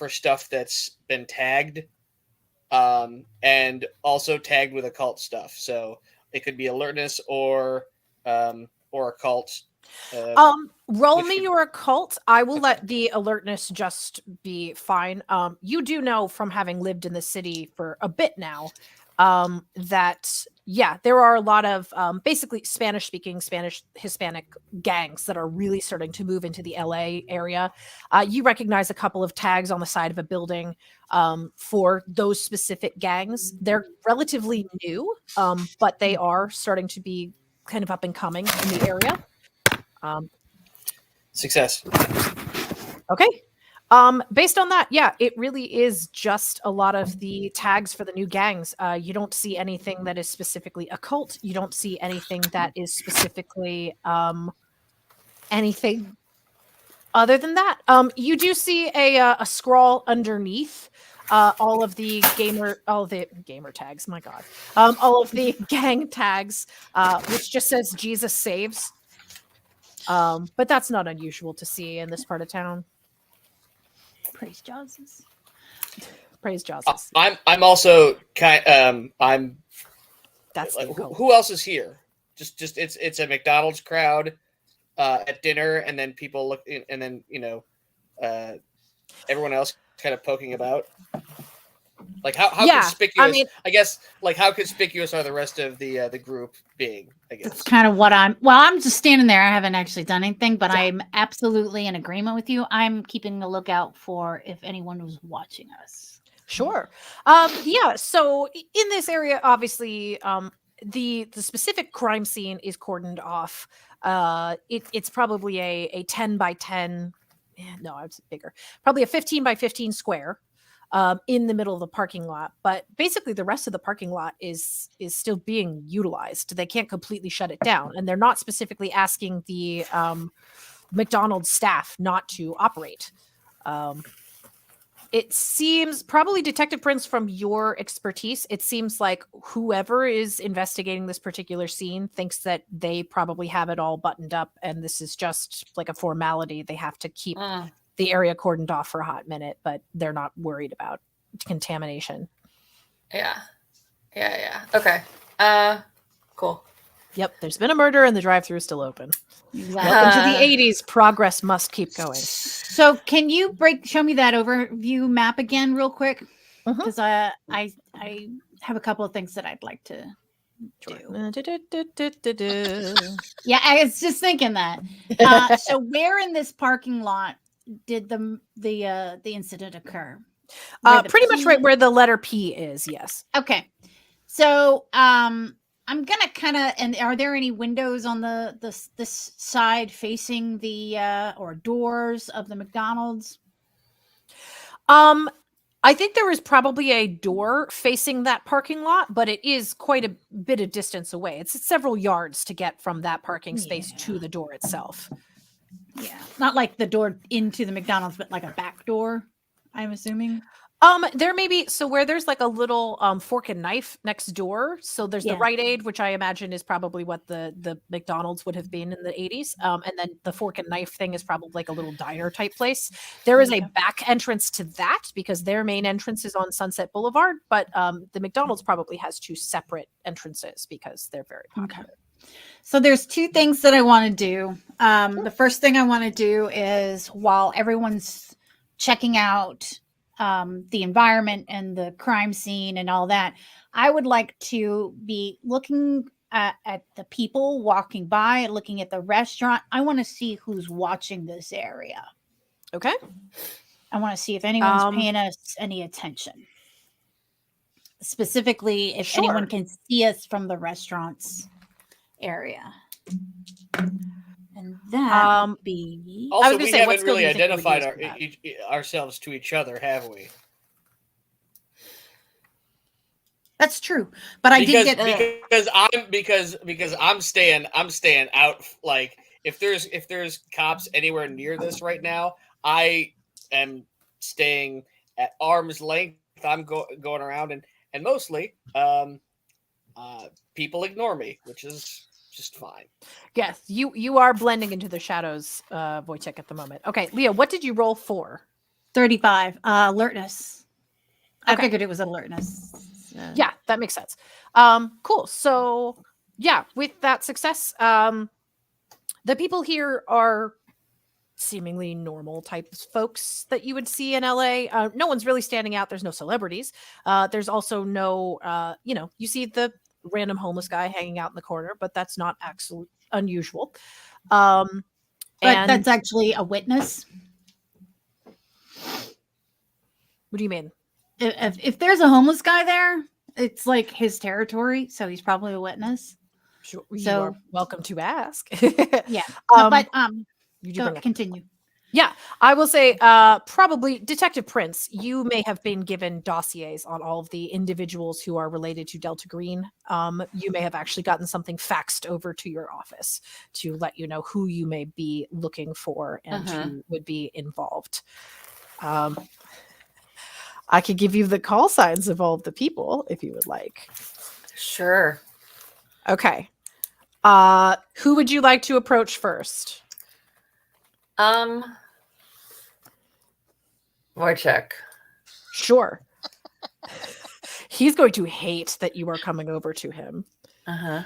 stuff that's been tagged, and also tagged with occult stuff. So it could be alertness or occult. Roll me your occult. I will let the alertness just be fine. You do know from having lived in the city for a bit now, that there are a lot of basically Spanish-speaking, Spanish Hispanic gangs that are really starting to move into the LA area. You recognize a couple of tags on the side of a building for those specific gangs. They're relatively new, but they are starting to be kind of up and coming in the area. Success. Okay. Based on that, it really is just a lot of the tags for the new gangs. You don't see anything that is specifically occult. You don't see anything that is specifically anything other than that. You do see a scroll underneath all of the gamer tags. My God, all of the gang tags, which just says Jesus saves. But that's not unusual to see in this part of town. Praise Jesus. Praise Jesus. I'm also I'm. That's Like, the occult. who else is here? Just it's a McDonald's crowd at dinner, and then people look, and then everyone else kind of poking about. Like how conspicuous? I guess like how conspicuous are the rest of the group being? I guess That's kind of what I'm just standing there. I haven't actually done anything, but I'm absolutely in agreement with you. I'm keeping a lookout for if anyone was watching us. Sure. So in this area, obviously, the specific crime scene is cordoned off. It's probably a 10 by 10. No, it's bigger. Probably a 15 by 15 square. In the middle of the parking lot, but basically the rest of the parking lot is still being utilized. They can't completely shut it down, and they're not specifically asking the McDonald's staff not to operate. It seems, probably Detective Prince, from your expertise, it seems like whoever is investigating this particular scene thinks that they probably have it all buttoned up, and this is just like a formality. They have to keep the area cordoned off for a hot minute, but they're not worried about contamination. Yeah. Okay. Cool. Yep, there's been a murder and the drive-thru is still open. Exactly. Welcome to the 80s. Progress must keep going. So can you show me that overview map again real quick? Because I have a couple of things that I'd like to do. Du-du-du-du-du-du. Yeah, I was just thinking that. So where in this parking lot did the incident occur? Where the Pretty much P- right where the letter P is. Yes. Okay. So I'm gonna kind of, and are there any windows on this side facing the or doors of the McDonald's? I think there is probably a door facing that parking lot, but it is quite a bit of distance away. It's several yards to get from that parking space to the door itself. Yeah, not like the door into the McDonald's, but like a back door, I'm assuming. There may be, so where there's like a little fork and knife next door. So there's the Yeah. Rite Aid, which I imagine is probably what the McDonald's would have been in the 80s. And then the fork and knife thing is probably like a little diner type place. There is a Okay. back entrance to that because their main entrance is on Sunset Boulevard, but the McDonald's probably has two separate entrances because they're very popular. So there's two things that I want to do. The first thing I want to do is while everyone's checking out the environment and the crime scene and all that, I would like to be looking at the people walking by, looking at the restaurant. I want to see who's watching this area. Okay. I want to see if anyone's Um, paying us any attention. Specifically, if Sure. anyone can see us from the restaurant's area. And that would be I was Also, gonna we say, what haven't skill do really you think you would identified use for that? ourselves to each other, have we? that's true. But I did get because I'm staying out. Like if there's cops anywhere near this right now, I am staying at arm's length. I'm going around and mostly people ignore me, which is just fine. Yes, you are blending into the shadows, Wojciech, at the moment. Okay, Leah, what did you roll for? 35 alertness. I Okay. figured it was alertness. Yeah, that makes sense. Cool. So yeah, with that success, the people here are seemingly normal types folks that you would see in LA. No one's really standing out. There's no celebrities. There's also no, you see the random homeless guy hanging out in the corner, but that's not actually unusual. But And that's actually a witness. what do you mean? If there's a homeless guy there, it's like his territory, so he's probably a witness. Sure, you So- are welcome to ask. Yeah. Um, you do So bring up continue. Yeah, I will say probably Detective Prince, you may have been given dossiers on all of the individuals who are related to Delta Green. You may have actually gotten something faxed over to your office to let you know who you may be looking for and who would be involved. I could give you the call signs of all of the people if you would like. Sure. Okay. Who would you like to approach first? Wojciech. Sure. He's going to hate that you are coming over to him. Uh-huh.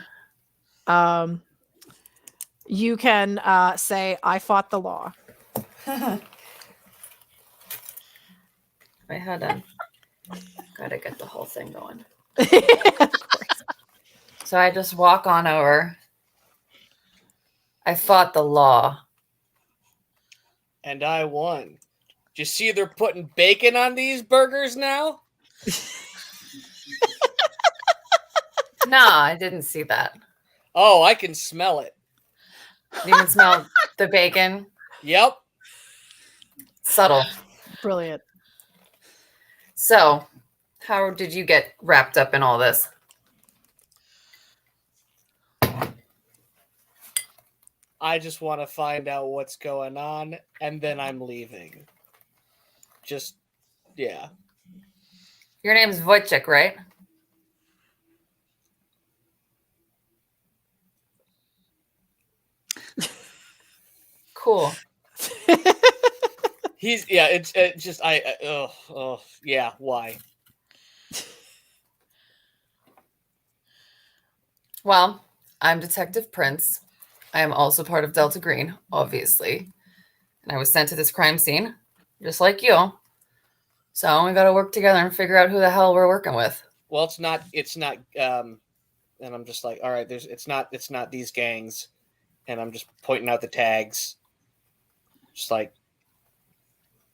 You can say, I fought the law. Wait, hold on. Gotta get the whole thing going. So I just walk on over. I fought the law. And I won. Do you see they're putting bacon on these burgers now? No, I didn't see that. Oh, I can smell it. You can smell the bacon. Yep. Subtle. Brilliant. So, how did you get wrapped up in all this? I just want to find out what's going on, and then I'm leaving. Just, yeah. Your name's Wojciech, right? Cool. It's just, yeah, why? Well, I'm Detective Prince. I am also part of Delta Green, obviously. And I was sent to this crime scene, just like you. So we got to work together and figure out who the hell we're working with. well, it's not. And I'm just like, all right, it's not these gangs, and I'm just pointing out the tags. Just like,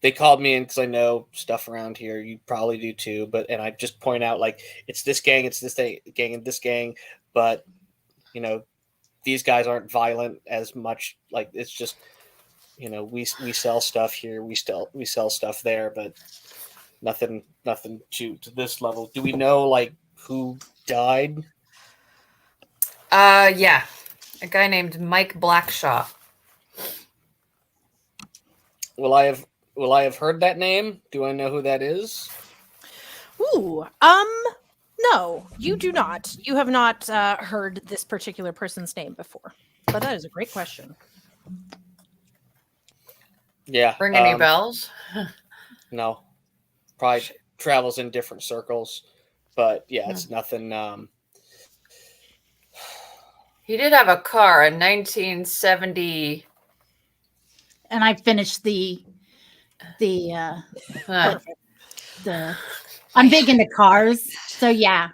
they called me in because I know stuff around here. You probably do too, and I just point out like it's this gang, it's this gang, and this gang, but these guys aren't violent as much. Like it's just, we sell stuff here, we sell stuff there, but nothing to this level. Do we know like who died? Yeah, a guy named Mike Blackshaw. Will I have heard that name? Do I know who that is? Ooh, no, you do not. You have not heard this particular person's name before. But that is a great question. Yeah. Ring any bells? No. Probably travels in different circles. But yeah, it's nothing. He did have a car in 1970. And I finished the I'm big into cars. So yeah,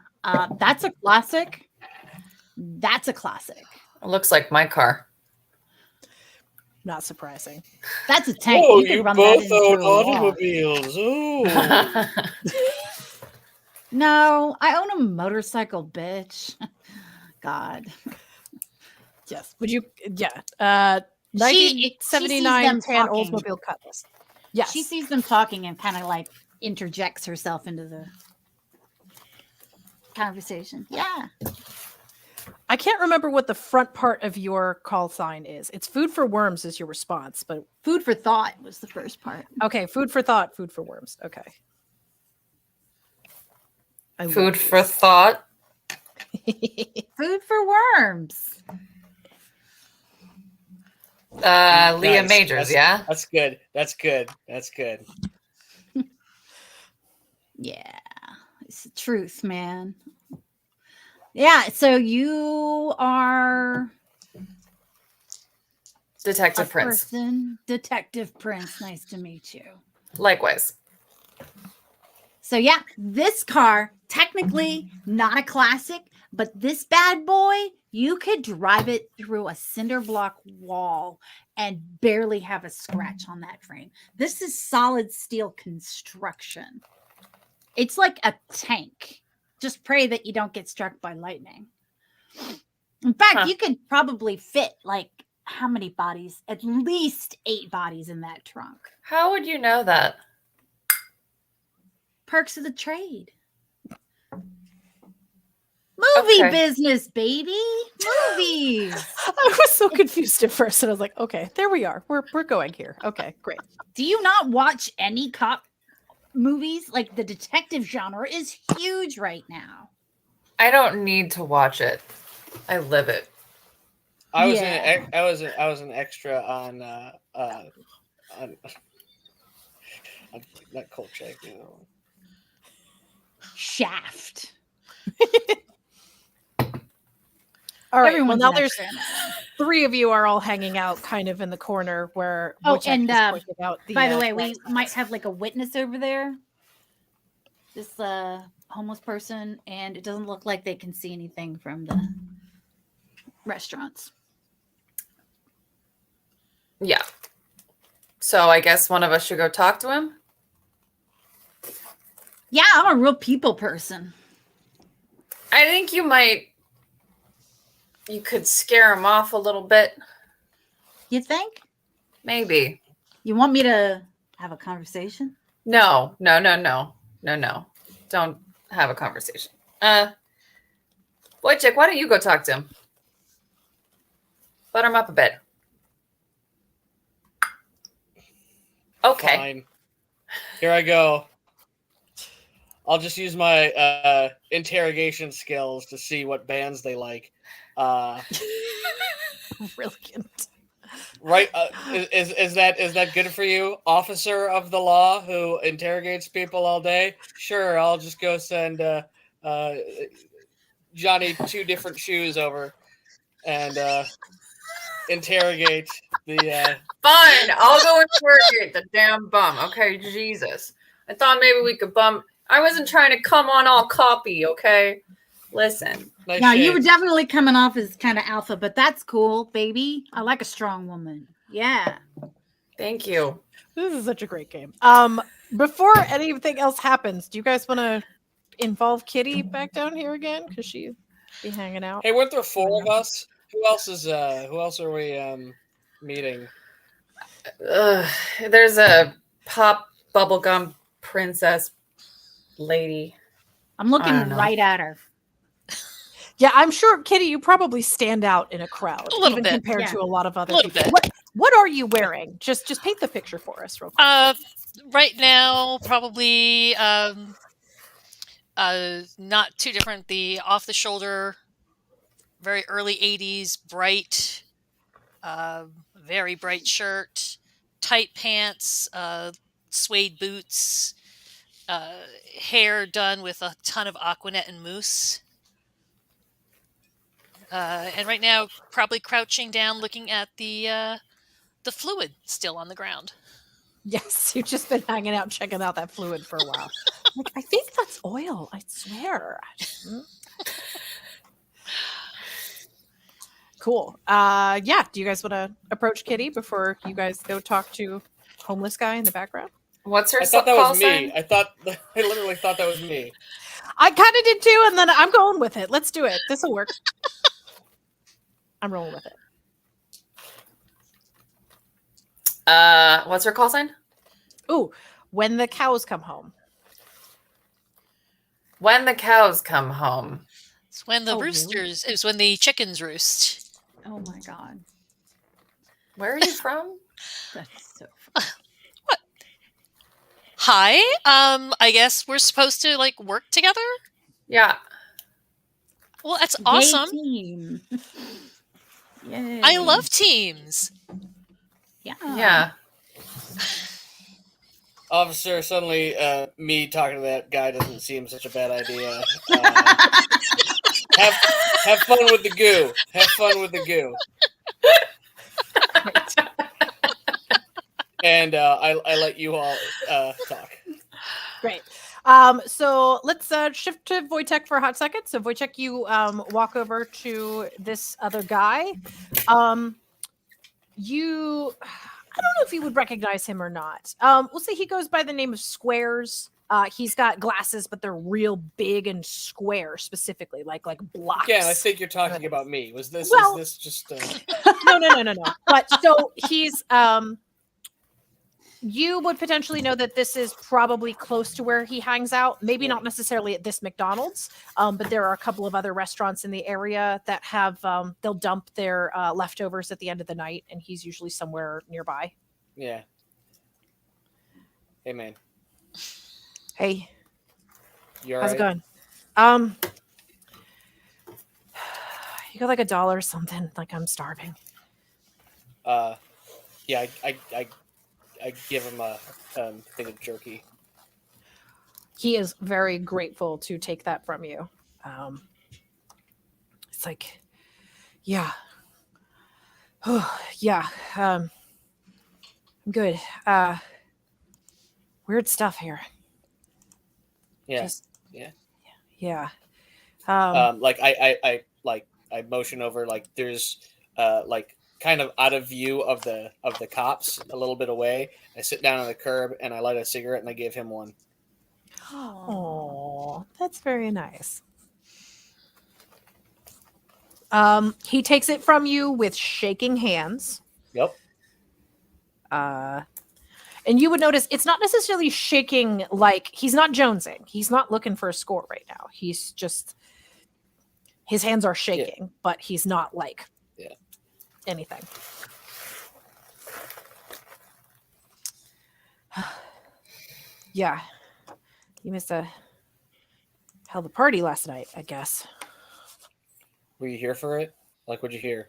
that's a classic. That's a classic. It looks like my car. Not surprising. That's a tank. Oh, could you run both that into own a wall. automobiles. Oh. No, I own a motorcycle, bitch. God. Yes. Would you? Yeah. She sees 1979 them tan talking. Oldsmobile Cutlass. Yes. She sees them talking and kind of like interjects herself into the conversation. Yeah. I can't remember what the front part of your call sign is. It's food for worms is your response, but Food for thought was the first part. okay, food for thought, food for worms. Okay. I love Food these. for thought. Food for worms. Leah Nice. Majors, yeah? That's good. That's good. That's good. Yeah. It's the truth, man. Yeah, so you are Detective a Prince. person, Detective Prince. Nice to meet you. Likewise. So yeah, this car, technically not a classic, but this bad boy, you could drive it through a cinder block wall and barely have a scratch on that frame. This is solid steel construction. It's like a tank. Just pray that you don't get struck by lightning. In fact, you could probably fit like how many bodies? At least 8 bodies in that trunk. How would you know that? Perks of the trade. Movie Okay. business, baby. Movies. I was so confused at first, and I was like, "Okay, there we are. We're going here. Okay, great." Do you not watch any cop movies? Like the detective genre is huge right now. I don't need to watch it. I live it. I was Yeah. I was an extra on not Kolchak, Shaft. All right. Everyone's well, now an there's extra in that 3 of you are all hanging out, kind of in the corner where. Oh, Wojciech and, has pointed out one. By the way, black we spots. might have like a witness over there. This homeless person, and it doesn't look like they can see anything from the restaurants. Yeah. So I guess one of us should go talk to him. Yeah, I'm a real people person. I think you could scare him off a little bit. You think? Maybe. You want me to have a conversation? No. Don't have a conversation. Wojciech, why don't you go talk to him? Butter him up a bit. Okay. Fine. Here I go. I'll just use my interrogation skills to see what bands they like. Brilliant. Right? Is that good for you, officer of the law who interrogates people all day? Sure, I'll just go send Johnny 2 different shoes over and interrogate the. Fine. I'll go interrogate the damn bum. Okay, Jesus. I thought maybe we could I wasn't trying to come on all copy, okay? Listen. Nice No, you were shades. definitely coming off as kind of alpha, but that's cool, baby. I like a strong woman. Yeah. Thank you. This is such a great game. Before anything else happens, do you guys want to involve Kitty back down here again? Because she be hanging out. Hey, weren't there 4 of us? Who else is? Who else are we meeting? There's a pop bubblegum princess lady. I'm looking I don't know. right at her. Yeah, I'm sure, Kitty, you probably stand out in a crowd, A little even bit. compared Yeah. to a lot of other A little people. bit. What are you wearing? Just paint the picture for us, real quick. Right now, probably not too different. The off the shoulder, very early 80s, bright, very bright shirt, tight pants, suede boots, hair done with a ton of Aquanet and mousse. And right now, probably crouching down, looking at the fluid still on the ground. Yes, you've just been hanging out, checking out that fluid for a while. Like, I think that's oil. I swear. Cool. Yeah. Do you guys want to approach Kitty before you guys go talk to homeless guy in the background? What's her I thought that call was sign? me. I literally thought that was me. I kind of did too, and then I'm going with it. Let's do it. This will work. I'm rolling with it. What's her call sign? Ooh, when the cows come home. When the cows come home. It's when the Oh, really? roosters. It's when the chickens roost. Oh my god. Where are you from? That's so Hi. I guess we're supposed to like work together. Yeah. Well, that's Yay, awesome. team. Yay. I love teams. Yeah. Yeah. Officer, suddenly me talking to that guy doesn't seem such a bad idea. Have fun with the goo. Have fun with the goo. And I let you all talk. Great. So let's shift to Wojtek for a hot second. So Wojtek, you walk over to this other guy. I don't know if you would recognize him or not. We'll say he goes by the name of Squares. He's got glasses, but they're real big and square, specifically, like blocks. Yeah, I think you're talking about me. Is this just? No. But so he's you would potentially know that this is probably close to where he hangs out. Maybe not necessarily at this McDonald's, but there are a couple of other restaurants in the area that have they'll dump their leftovers at the end of the night, and he's usually somewhere nearby. Yeah. Hey, man. Hey, You all how's right? it going? You got like $1 or something? Like, I'm starving. Yeah, I give him a thing of jerky. He is very grateful to take that from you. It's like, yeah. Yeah. I'm good. Weird stuff here. Yeah. Yeah. Like I motion over, like there's like kind of out of view of the cops, a little bit away. I sit down on the curb and I light a cigarette and I give him one. Oh, that's very nice. He takes it from you with shaking hands. Yep. And you would notice it's not necessarily shaking, like he's not jonesing. He's not looking for a score right now. He's just, his hands are shaking, but he's not like anything. Yeah. You missed a hell of a party last night, I guess. Were you here for it? Like, what'd you hear?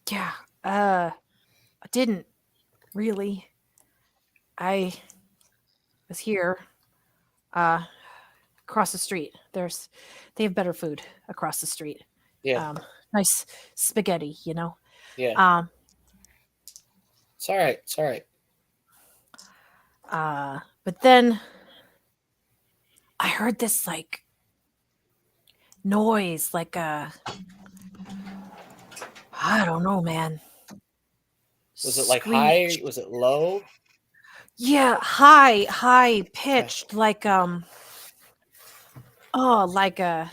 Yeah. I didn't really. I was here across the street. They have better food across the street. Yeah. Nice spaghetti, you know. Yeah. It's all right. It's all right. But then I heard this like noise, like I don't know, man. Was it like Screech. high? Was it low? Yeah, high pitched, like like a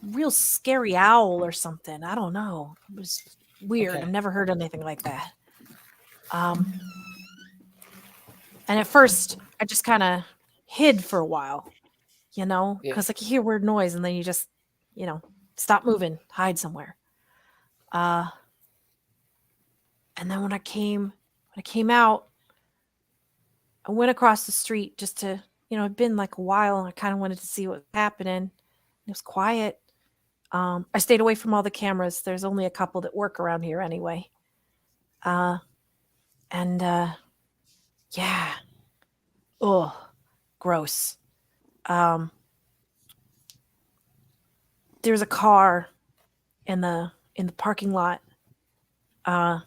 real scary owl or something. I don't know. It was weird. Okay. I've never heard anything like that. And at first I just kind of hid for a while, you know, Yeah. because like you hear weird noise and then you just, you know, stop moving, hide somewhere. And then when I came out, I went across the street just to, you know, it'd been like a while and I kind of wanted to see what was happening. It was quiet. I stayed away from all the cameras. There's only a couple that work around here anyway. Yeah. Oh, gross. There's a car in the parking lot. And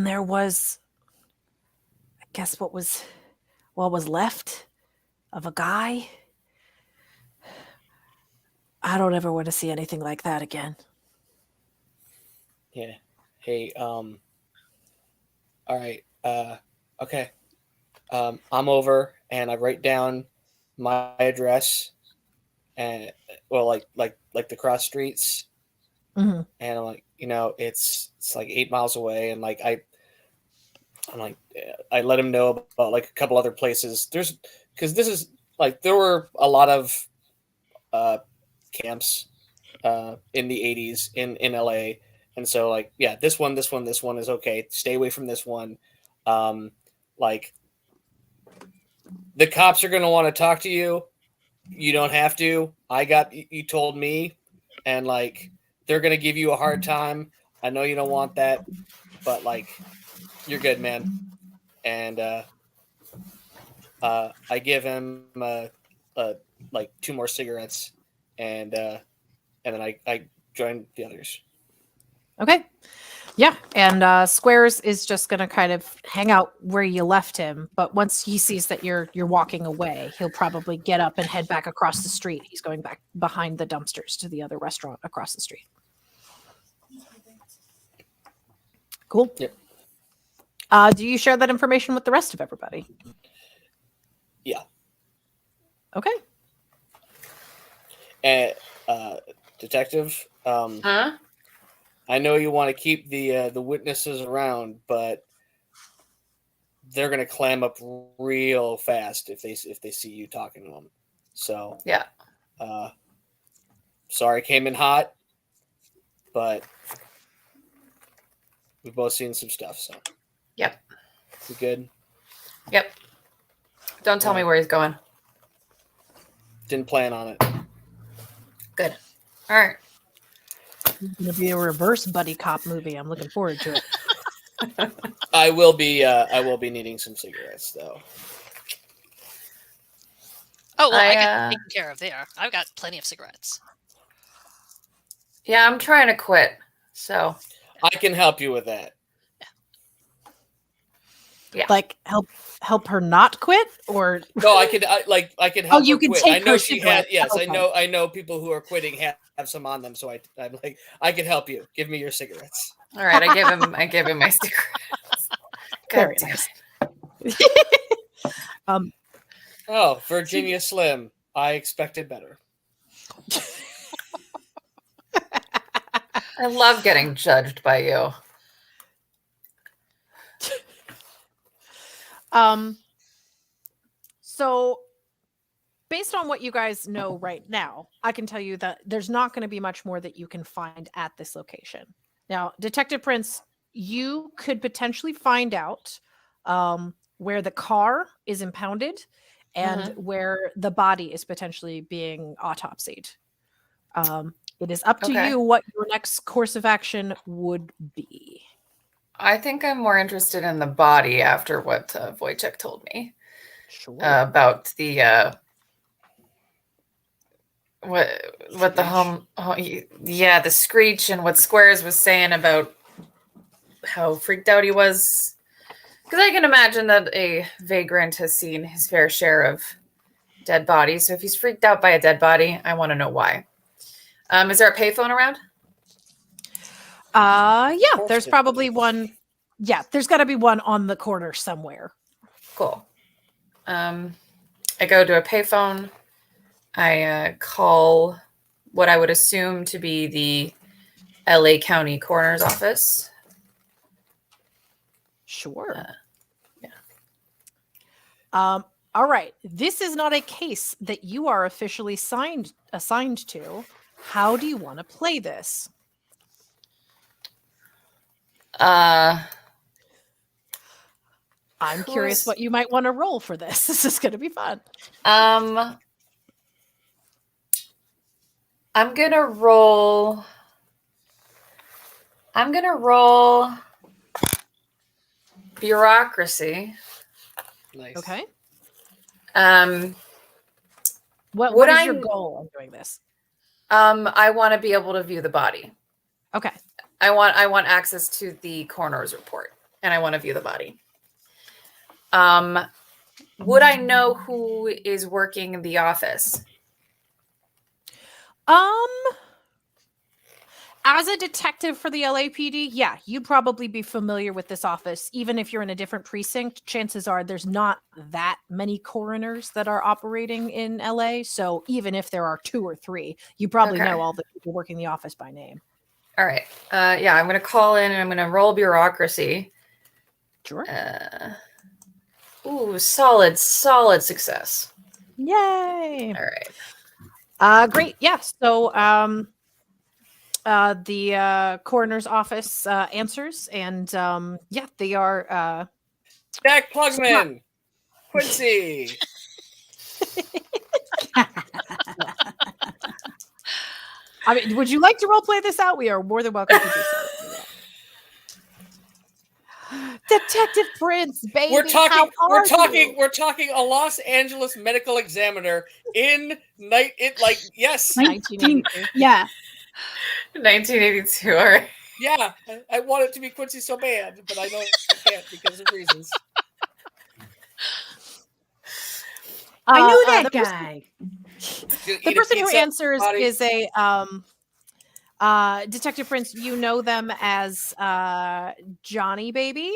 there was, I guess what was left of a guy. I don't ever want to see anything like that again. Yeah. Hey. All right. Okay. I'm over, and I write down my address, and well, like the cross streets, Mhm. and I'm like, you know, it's like 8 miles away, and like I let him know about like a couple other places. Because this is like there were a lot of camps in the 80s in LA, and so like yeah, this one is okay. Stay away from this one. Like the cops are going to want to talk to you. You don't have to. You told me, and like they're going to give you a hard time. I know you don't want that, but like you're good, man. And I give him like 2 more cigarettes, and then I join the others. Okay. Yeah. And Squares is just going to kind of hang out where you left him. But once he sees that you're walking away, he'll probably get up and head back across the street. He's going back behind the dumpsters to the other restaurant across the street. Cool. Yep. Do you share that information with the rest of everybody? Yeah. Okay. And detective, Huh? I know you want to keep the witnesses around, but they're going to clam up real fast if they see you talking to them. So Yeah. Sorry, came in hot, but we've both seen some stuff. So Yep. we good? Yep. Don't tell me where he's going. Didn't plan on it. Good. All right. It's going to be a reverse buddy cop movie. I'm looking forward to it. I will be needing some cigarettes though. Oh, well, I got I, taken care of there. I've got plenty of cigarettes. Yeah, I'm trying to quit. So I can help you with that. Like help her not quit, or No, I can help. you her can quit. take I know her she cigarettes. had. Yes, Okay. I know people who are quitting have some on them. So I'm like, I can help you. Give me your cigarettes. all right, I give him my cigarettes. Very God damn nice. it. Oh, Virginia Slim. I expected better. I love getting judged by you. So based on what you guys know right now, I can tell you that there's not going to be much more that you can find at this location. Now, Detective Prince, you could potentially find out where the car is impounded and where the body is potentially being autopsied. It is up to Okay. you what your next course of action would be. I think I'm more interested in the body after what Wojciech told me Sure. about the what the home. Oh, yeah, the screech and what Squares was saying about how freaked out he was. Because I can imagine that a vagrant has seen his fair share of dead bodies. So if he's freaked out by a dead body, I want to know why. Is there a payphone around? Yeah, there's probably one. Yeah, there's got to be one on the corner somewhere. Cool. I go to a payphone. I call what I would assume to be the LA County Coroner's Office. Sure. Yeah. All right. This is not a case that you are officially assigned to. How do you want to play this? I'm curious what you might want to roll for this. This is going to be fun. I'm gonna roll bureaucracy. Nice. Okay. What What is your goal in doing this? I want to be able to view the body. Okay. I want access to the coroner's report, and I want to view the body. Would I know who is working in the office? As a detective for the LAPD, yeah, you'd probably be familiar with this office. Even if you're in a different precinct, chances are there's not that many coroners that are operating in LA. So even if there are 2 or 3, you probably Okay. know all the people working the office by name. All right. Yeah, I'm going to call in and I'm going to roll bureaucracy. Sure. Solid success. Yay. All right. Great. Yeah. So the coroner's office answers, and yeah, they are Jack Plugman, Quincy. I mean, would you like to role play this out? We are more than welcome to do so. Detective Prince, baby. We're talking a Los Angeles medical examiner in night. Yes. 1982. Yeah. 1982. All right. Yeah, I want it to be Quincy so bad, but I know I can't because of reasons. I knew that the guy. The person who answers is a Detective Prince. You know them as Johnny Baby.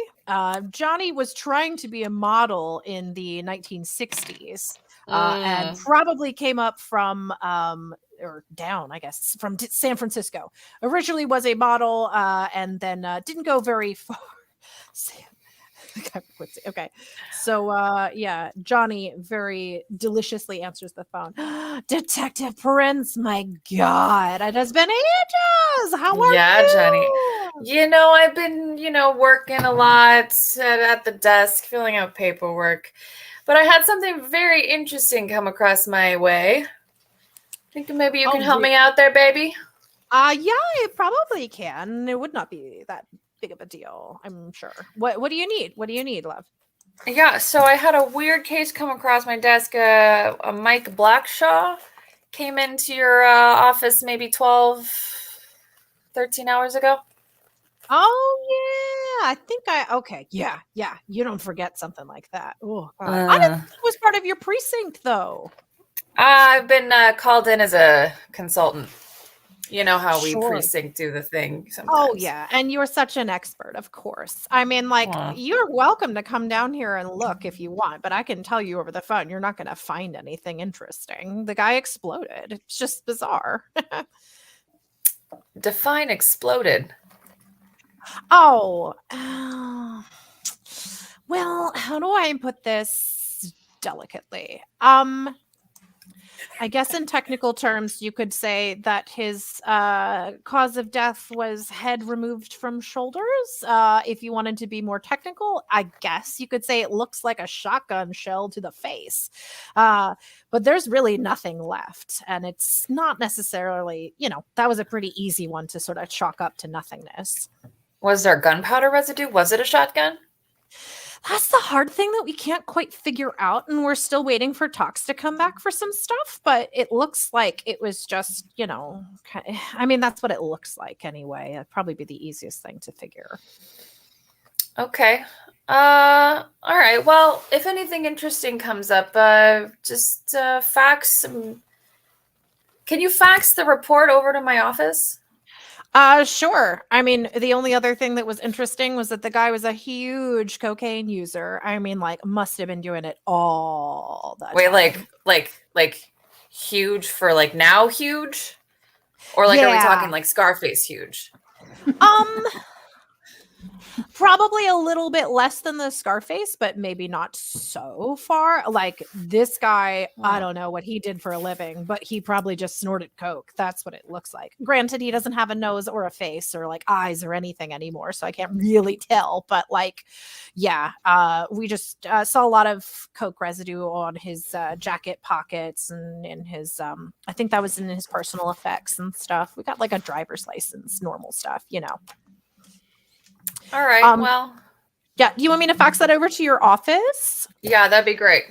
Johnny was trying to be a model in the 1960s and probably came up from or down, I guess, from San Francisco. Originally was a model and then didn't go very far. Okay. So yeah, Johnny very deliciously answers the phone. Detective Prince, my God, it has been ages. How are you? Yeah, Johnny. I've been, working a lot at the desk, filling out paperwork. But I had something very interesting come across my way. Think maybe you can help me out there, baby? Yeah, it probably can. It would not be that big of a deal, I'm sure. What do you need? What do you need, love? Yeah, so I had a weird case come across my desk. A Mike Blackshaw came into your office maybe 13 hours ago. Oh, yeah. I think okay. Yeah. You don't forget something like that. Oh, I didn't think it was part of your precinct, though. I've been called in as a consultant. You know how we Sure. precinct do the thing sometimes. Oh, yeah. And you're such an expert, of course. I mean, you're welcome to come down here and look if you want, but I can tell you over the phone, you're not going to find anything interesting. The guy exploded. It's just bizarre. Define exploded. Well, how do I put this delicately? I guess in technical terms, you could say that his cause of death was head removed from shoulders. If you wanted to be more technical, I guess you could say it looks like a shotgun shell to the face. But there's really nothing left. And it's not necessarily, that was a pretty easy one to sort of chalk up to nothingness. Was there gunpowder residue? Was it a shotgun? That's the hard thing that we can't quite figure out. And we're still waiting for Tox to come back for some stuff. But it looks like it was just, I mean, that's what it looks like anyway. It'd probably be the easiest thing to figure. Okay. All right. Well, if anything interesting comes up, just fax some. Can you fax the report over to my office? Sure. I mean, the only other thing that was interesting was that the guy was a huge cocaine user. I mean, like, must have been doing it all the Wait, time. like huge for like now huge? Or like are we Yeah. talking like Scarface huge? Probably a little bit less than the Scarface, but maybe not so far. Like this guy, I don't know what he did for a living, but he probably just snorted coke. That's what it looks like. Granted, he doesn't have a nose or a face or like eyes or anything anymore, so I can't really tell. But like, yeah, we just saw a lot of coke residue on his jacket pockets and in his. I think that was in his personal effects and stuff. We got like a driver's license, normal stuff, you know. All right. Well, yeah. Do you want me to fax that over to your office? Yeah, that'd be great.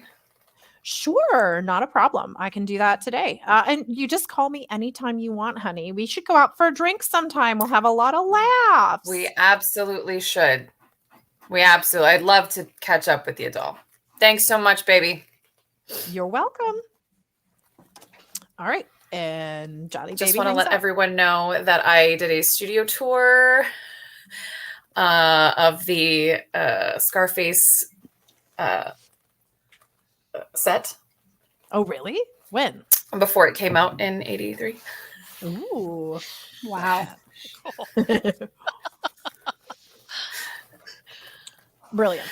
Sure, not a problem. I can do that today. And you just call me anytime you want, honey. We should go out for a drink sometime. We'll have a lot of laughs. We absolutely should. I'd love to catch up with you, doll. Thanks so much, baby. You're welcome. All right. And Johnny Just Baby want to hangs let up. everyone know that I did a studio tour of the Scarface set. Oh, really? When? Before it came out in '83. Ooh. Wow. Brilliant.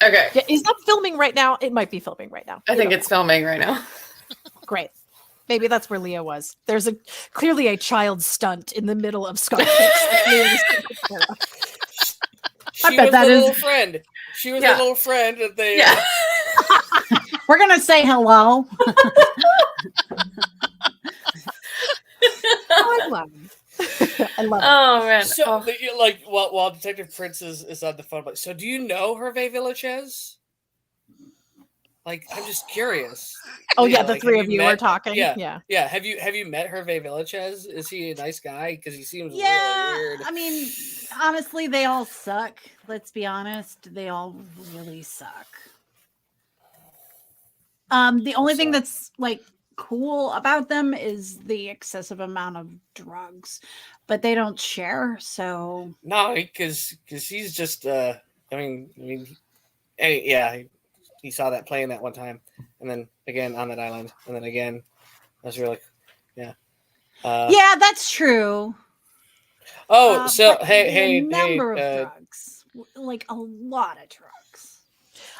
Okay. Yeah, is that filming right now? It might be filming right now. I think it's filming right now. Great. Maybe that's where Leah was. There's clearly a child stunt in the middle of Scarface. She bet was that the is- little friend. She was the little friend that they. Yeah. We're gonna say hello. Oh, I love it. I love it. Oh man. So, like, while Detective Prince is on the phone, like, so do you know Hervé Villachez? Like, I'm just curious. Oh Leah, yeah, the like, three have of you you are met- talking. Yeah, Yeah. Have you met Hervé Villachez? Is he a nice guy? Because he seems Yeah, really weird. I mean, honestly, they all suck. Let's be honest, they all really suck. The only thing that's like cool about them is the excessive amount of drugs, but they don't share. So No, because he's just. I mean, yeah, he saw that playing that one time, and then again on that island, and then again. I was really, yeah. yeah, that's true. Oh, so But hey, the number of hey, drugs, like a lot of drugs.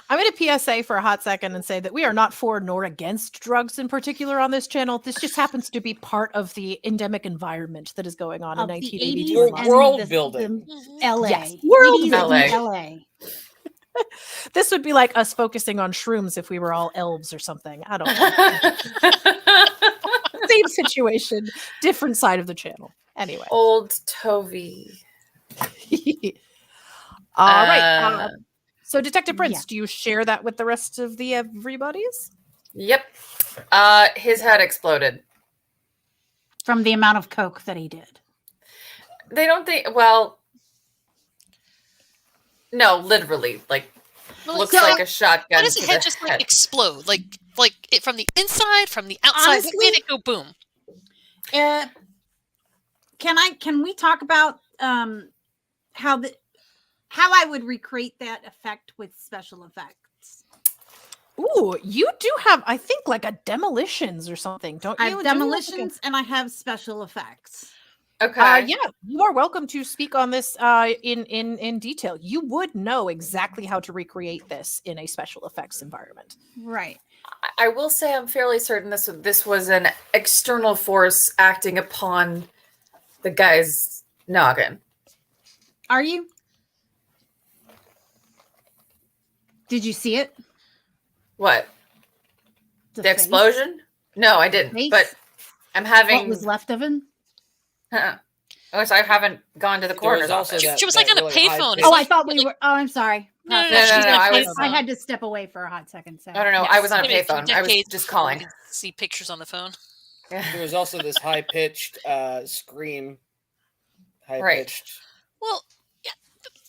I'm going to PSA for a hot second and say that we are not for nor against drugs in particular on this channel. This just happens to be part of the endemic environment that is going on in Of the 1982. 80s and and world the building. LA. Yes, world 80s building. in LA. This would be like us focusing on shrooms if we were all elves or something. I don't know. Same situation, different side of the channel. Anyway. Old Tovey. All right. So Detective Prince, yeah. do you share that with the rest of the everybody's? Yep. His head exploded. From the amount of coke that he did. They don't think. Well, no, literally, like Well, looks so like a shotgun. How does to the head the just head. like explode? Like it from the inside, from the outside? What made Honestly- it go boom? Can we talk about how I would recreate that effect with special effects? Ooh, you do have, I think, like a demolitions or something, don't you? I have Don't you have, like, demolitions and I have special effects. Okay. yeah, you are welcome to speak on this in detail. You would know exactly how to recreate this in a special effects environment. Right. I will say I'm fairly certain this was an external force acting upon the guy's noggin. Are you? Did you see it? What? The face? explosion? No, I didn't. Face? But I'm What having. was left of him? Oh, so I haven't gone to the There was coroner's also office. She was like on a payphone. high-pitched- It's Oh, like- I thought we were. Oh, I'm sorry. No, no, No, she's no, on a I was- payphone. I had to step away for a hot second. So. No, I Yes. was on a Maybe a few payphone. I was decades just before we calling. could see pictures on the phone. There was also this high pitched scream. High Right. pitched. Well, yeah,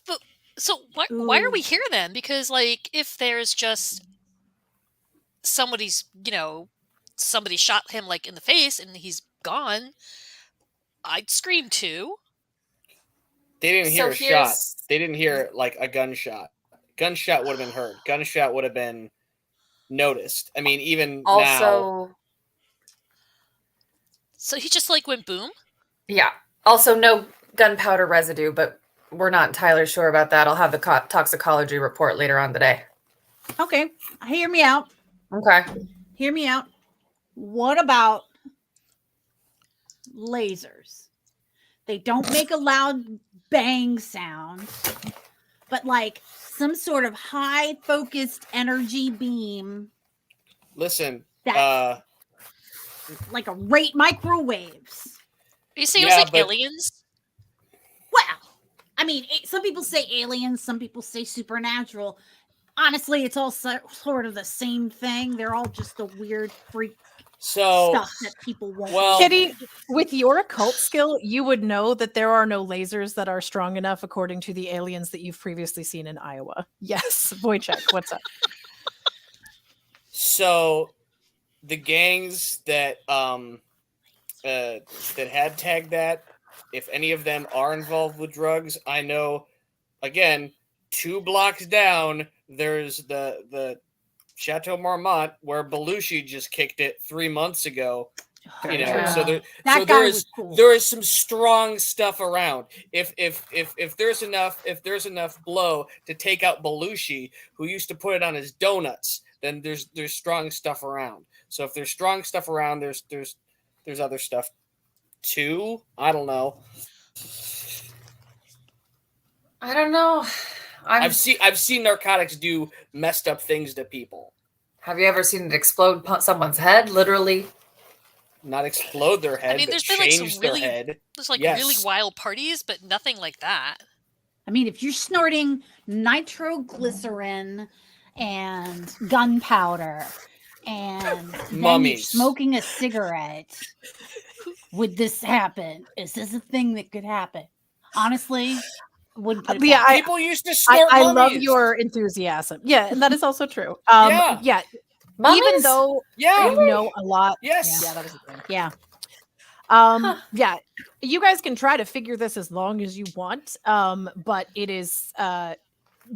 but So why are we here then? Because like if there's just somebody shot him like in the face and he's gone, I'd scream too. They didn't So hear a shot. here's- They didn't hear like a gunshot. Gunshot would have been heard. Gunshot would have been noticed. I mean, even now. Also, So he just like went boom. yeah. Also, no gunpowder residue, but we're not entirely sure about that. I'll have the toxicology report later on today. Okay, hear me out. Okay. Hear me out. What about lasers? They don't make a loud bang sound, but like some sort of high focused energy beam. Listen, That's like a rate microwaves. You say it Yeah, was like but- aliens? Well, I mean, some people say aliens, some people say supernatural. Honestly, it's all sort of the same thing. They're all just the weird freak so stuff that people won't. well- Kitty, with your occult skill, you would know that there are no lasers that are strong enough according to the aliens that you've previously seen in Iowa. Yes, Wojciech, what's up? So the gangs that that had tagged that, if any of them are involved with drugs, I know again, 2 blocks down, there's the Chateau Marmont where Belushi just kicked it 3 months ago. You know, Yeah. so there, That so guy there was is cool. there is some strong stuff around. If there's enough blow to take out Belushi, who used to put it on his donuts, then there's strong stuff around. So if there's strong stuff around, there's other stuff too. I don't know. I don't know. I've seen narcotics do messed up things to people. Have you ever seen it explode someone's head? Literally. Not explode their head, mean, but there's been, like, some change their really- head. There's like Yes. really wild parties, but nothing like that. I mean, if you're snorting nitroglycerin and gunpowder and then you're Mummies. smoking a cigarette, would this happen? Is this a thing that could happen? Honestly, wouldn't put it Yeah, past- People used to snort I love mummies. your enthusiasm. Yeah, and that is also true. Yeah. Yeah, even Mummies? though Yeah. you know a lot. Yes. Yeah, that is a thing. yeah. Yeah, you guys can try to figure this as long as you want. But it is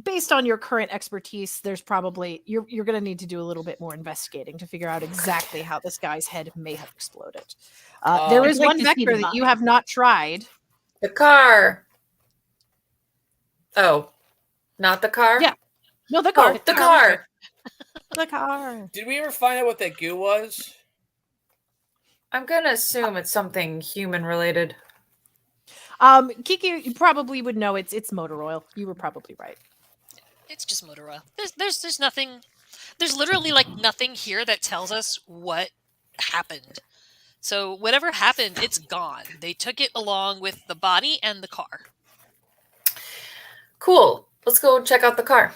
based on your current expertise, there's probably you're going to need to do a little bit more investigating to figure out exactly how this guy's head may have exploded. There I'd is like one to see vector the that you mummy. have not tried. The car. Oh, not the car? Yeah. No, the car. Oh, the car. The car. Did we ever find out what that goo was? I'm going to assume it's something human related. Kiki, you probably would know it's motor oil. You were probably right. It's just motor oil. There's nothing. There's literally like nothing here that tells us what happened. So whatever happened, it's gone. They took it along with the body and the car. Cool. Let's go check out the car.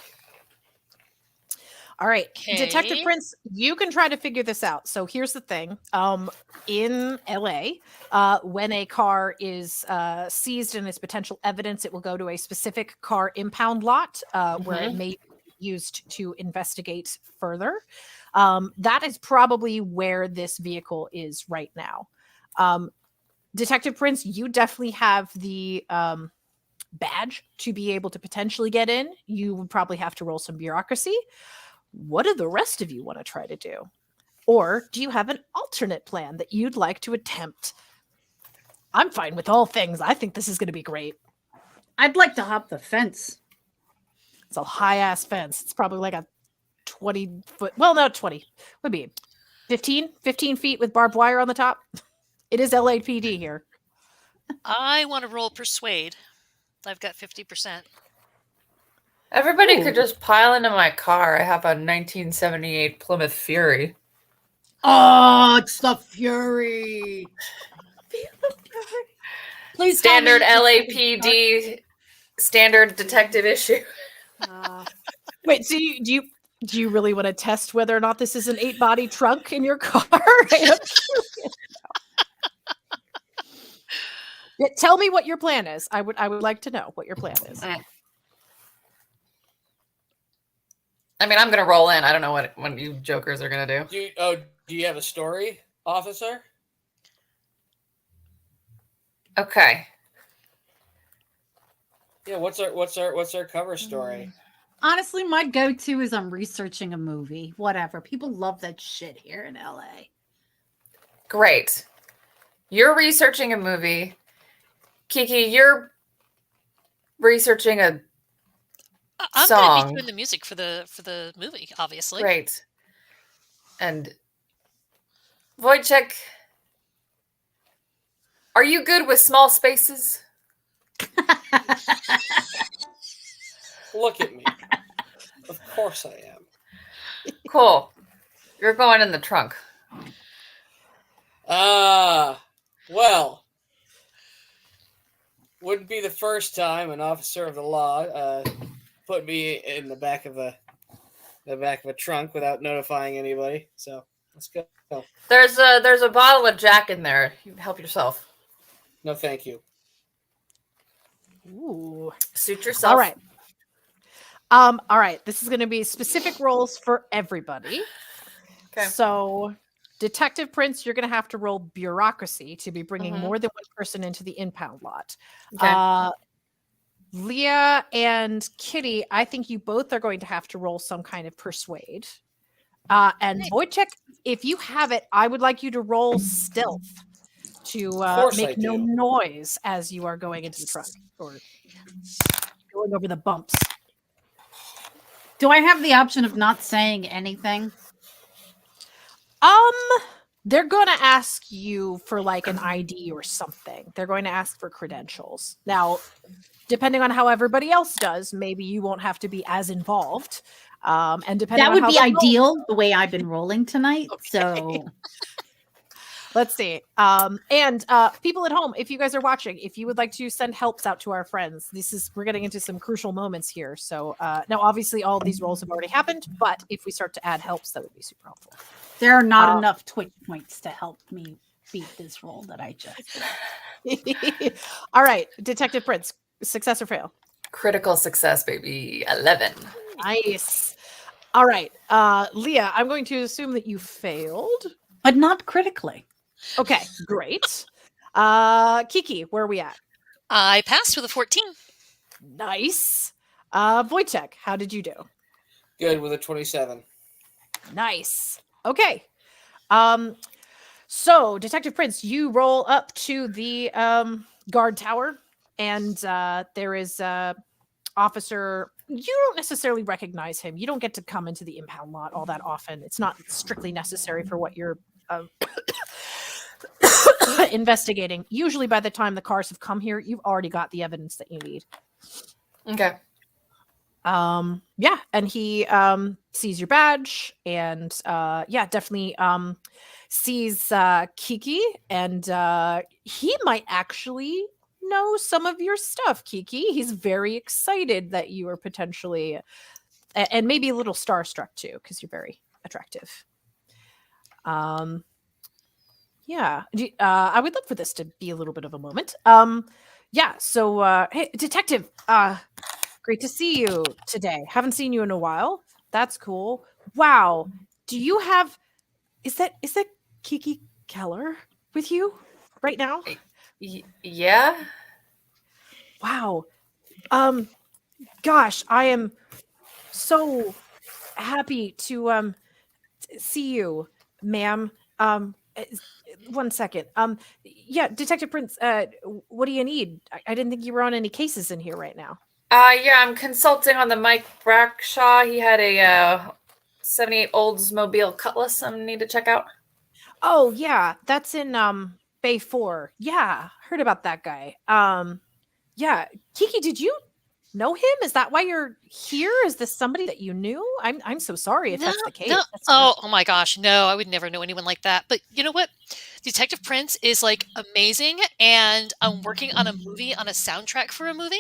All right, Detective Okay. Prince, you can try to figure this out. So here's the thing: in LA, when a car is seized and its potential evidence, it will go to a specific car impound lot where it may be used to investigate further. That is probably where this vehicle is right now. Detective Prince, you definitely have the badge to be able to potentially get in. You would probably have to roll some bureaucracy. What do the rest of you want to try to do? Or do you have an alternate plan that you'd like to attempt? I'm fine with all things. I think this is going to be great. I'd like to hop the fence. It's a high ass fence. It's probably like a 20 foot. Well, no, 20 would be 15 feet with barbed wire on the top. It is LAPD here. I want to roll persuade. I've got 50%. Everybody Ooh. could just pile into my car. I have a 1978 Plymouth Fury. Oh, it's the Fury. Please tell me Standard it's a- LAPD, standard detective issue. Wait, so do you really want to test whether or not this is an 8-body trunk in your car? Yeah, tell me what your plan is. I would like to know what your plan is. I mean, I'm gonna roll in. I don't know what you jokers are gonna do. Do you have a story, officer? Okay. Yeah, what's our cover story? Honestly, my go-to is I'm researching a movie. Whatever. People love that shit here in LA. Great. You're researching a movie. Kiki, you're researching a I'm going to song. be doing the music for the movie, obviously. Great. And Wojciech, are you good with small spaces? Look at me. Of course I am. Cool. You're going in the trunk. Well, wouldn't be the first time an officer of the law put me in the back of a trunk without notifying anybody. So let's go. There's a bottle of Jack in there. You can help yourself. No, thank you. Ooh. Suit yourself. All right. All right. This is going to be specific roles for everybody. Okay. So, Detective Prince, you're going to have to roll bureaucracy to be bringing more than one person into the impound lot. Okay. Leah and Kitty, I think you both are going to have to roll some kind of persuade. And Wojciech, if you have it, I would like you to roll stealth to make no noise as you are going into the truck or going over the bumps. Do I have the option of not saying anything? They're going to ask you for like an ID or something. They're going to ask for credentials. Now, depending on how everybody else does, maybe you won't have to be as involved. And depending That on would how be they roll- ideal the way I've been rolling tonight. Okay. So Let's see. And people at home, if you guys are watching, if you would like to send helps out to our friends, we're getting into some crucial moments here. So now, obviously, all of these roles have already happened, but if we start to add helps, that would be super helpful. there are not enough Twitch points to help me beat this roll that I just did. All right, Detective Prince, success or fail? Critical success, baby. 11. Nice. All right, Leah, I'm going to assume that you failed. But not critically. Okay, great. Kiki, where are we at? I passed with a 14. Nice. Wojciech, how did you do? Good with a 27. Nice. Okay. So Detective Prince, you roll up to the guard tower, and there is officer. You don't necessarily recognize him. You don't get to come into the impound lot all that often. It's not strictly necessary for what you're investigating. Usually by the time the cars have come here, you've already got the evidence that you need. Okay. Yeah, and he sees your badge and definitely sees Kiki, and he might actually know some of your stuff, Kiki. He's very excited that you are potentially and maybe a little starstruck too, because you're very attractive. Yeah, I would love for this to be a little bit of a moment. So hey, Detective, great to see you today. Haven't seen you in a while. That's cool. Wow. Do you have is that Kiki Keller with you right now? Yeah. Wow. Gosh, I am so happy to see you, ma'am. One second. Detective Prince, what do you need? I didn't think you were on any cases in here right now. Yeah, I'm consulting on the Mike Brackshaw. He had a 78 Oldsmobile Cutlass I need to check out. Oh, yeah, that's in Bay 4. Yeah, heard about that guy. Yeah, Kiki, did you know him? Is that why you're here? Is this somebody that you knew? I'm so sorry if that's the case. No. That's Oh my gosh, no, I would never know anyone like that. But you know what? Detective Prince is like amazing, and I'm working on a movie, on a soundtrack for a movie,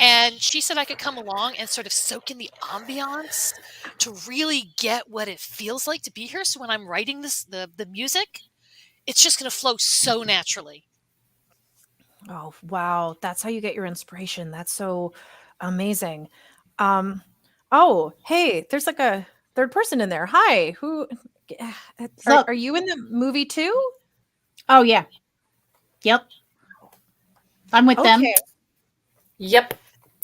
and she said I could come along and sort of soak in the ambiance to really get what it feels like to be here. So when I'm writing the music, it's just going to flow so naturally. Oh, wow. That's how you get your inspiration. That's so amazing. All Oh, hey, there's like a third person in there. Hi, who Sup? are you in the movie too? Oh yeah. Yep. I'm with them. Okay. Yep.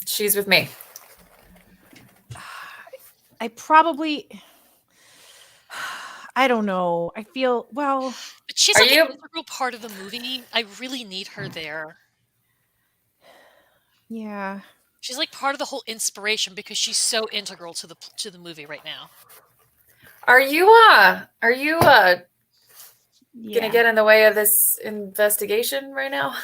She's with me. I probably I don't know. I feel well. But she's Are like you- an integral part of the movie. I really need her there. Yeah. She's like part of the whole inspiration because she's so integral to the movie right now. Are you Yeah. gonna get in the way of this investigation right now?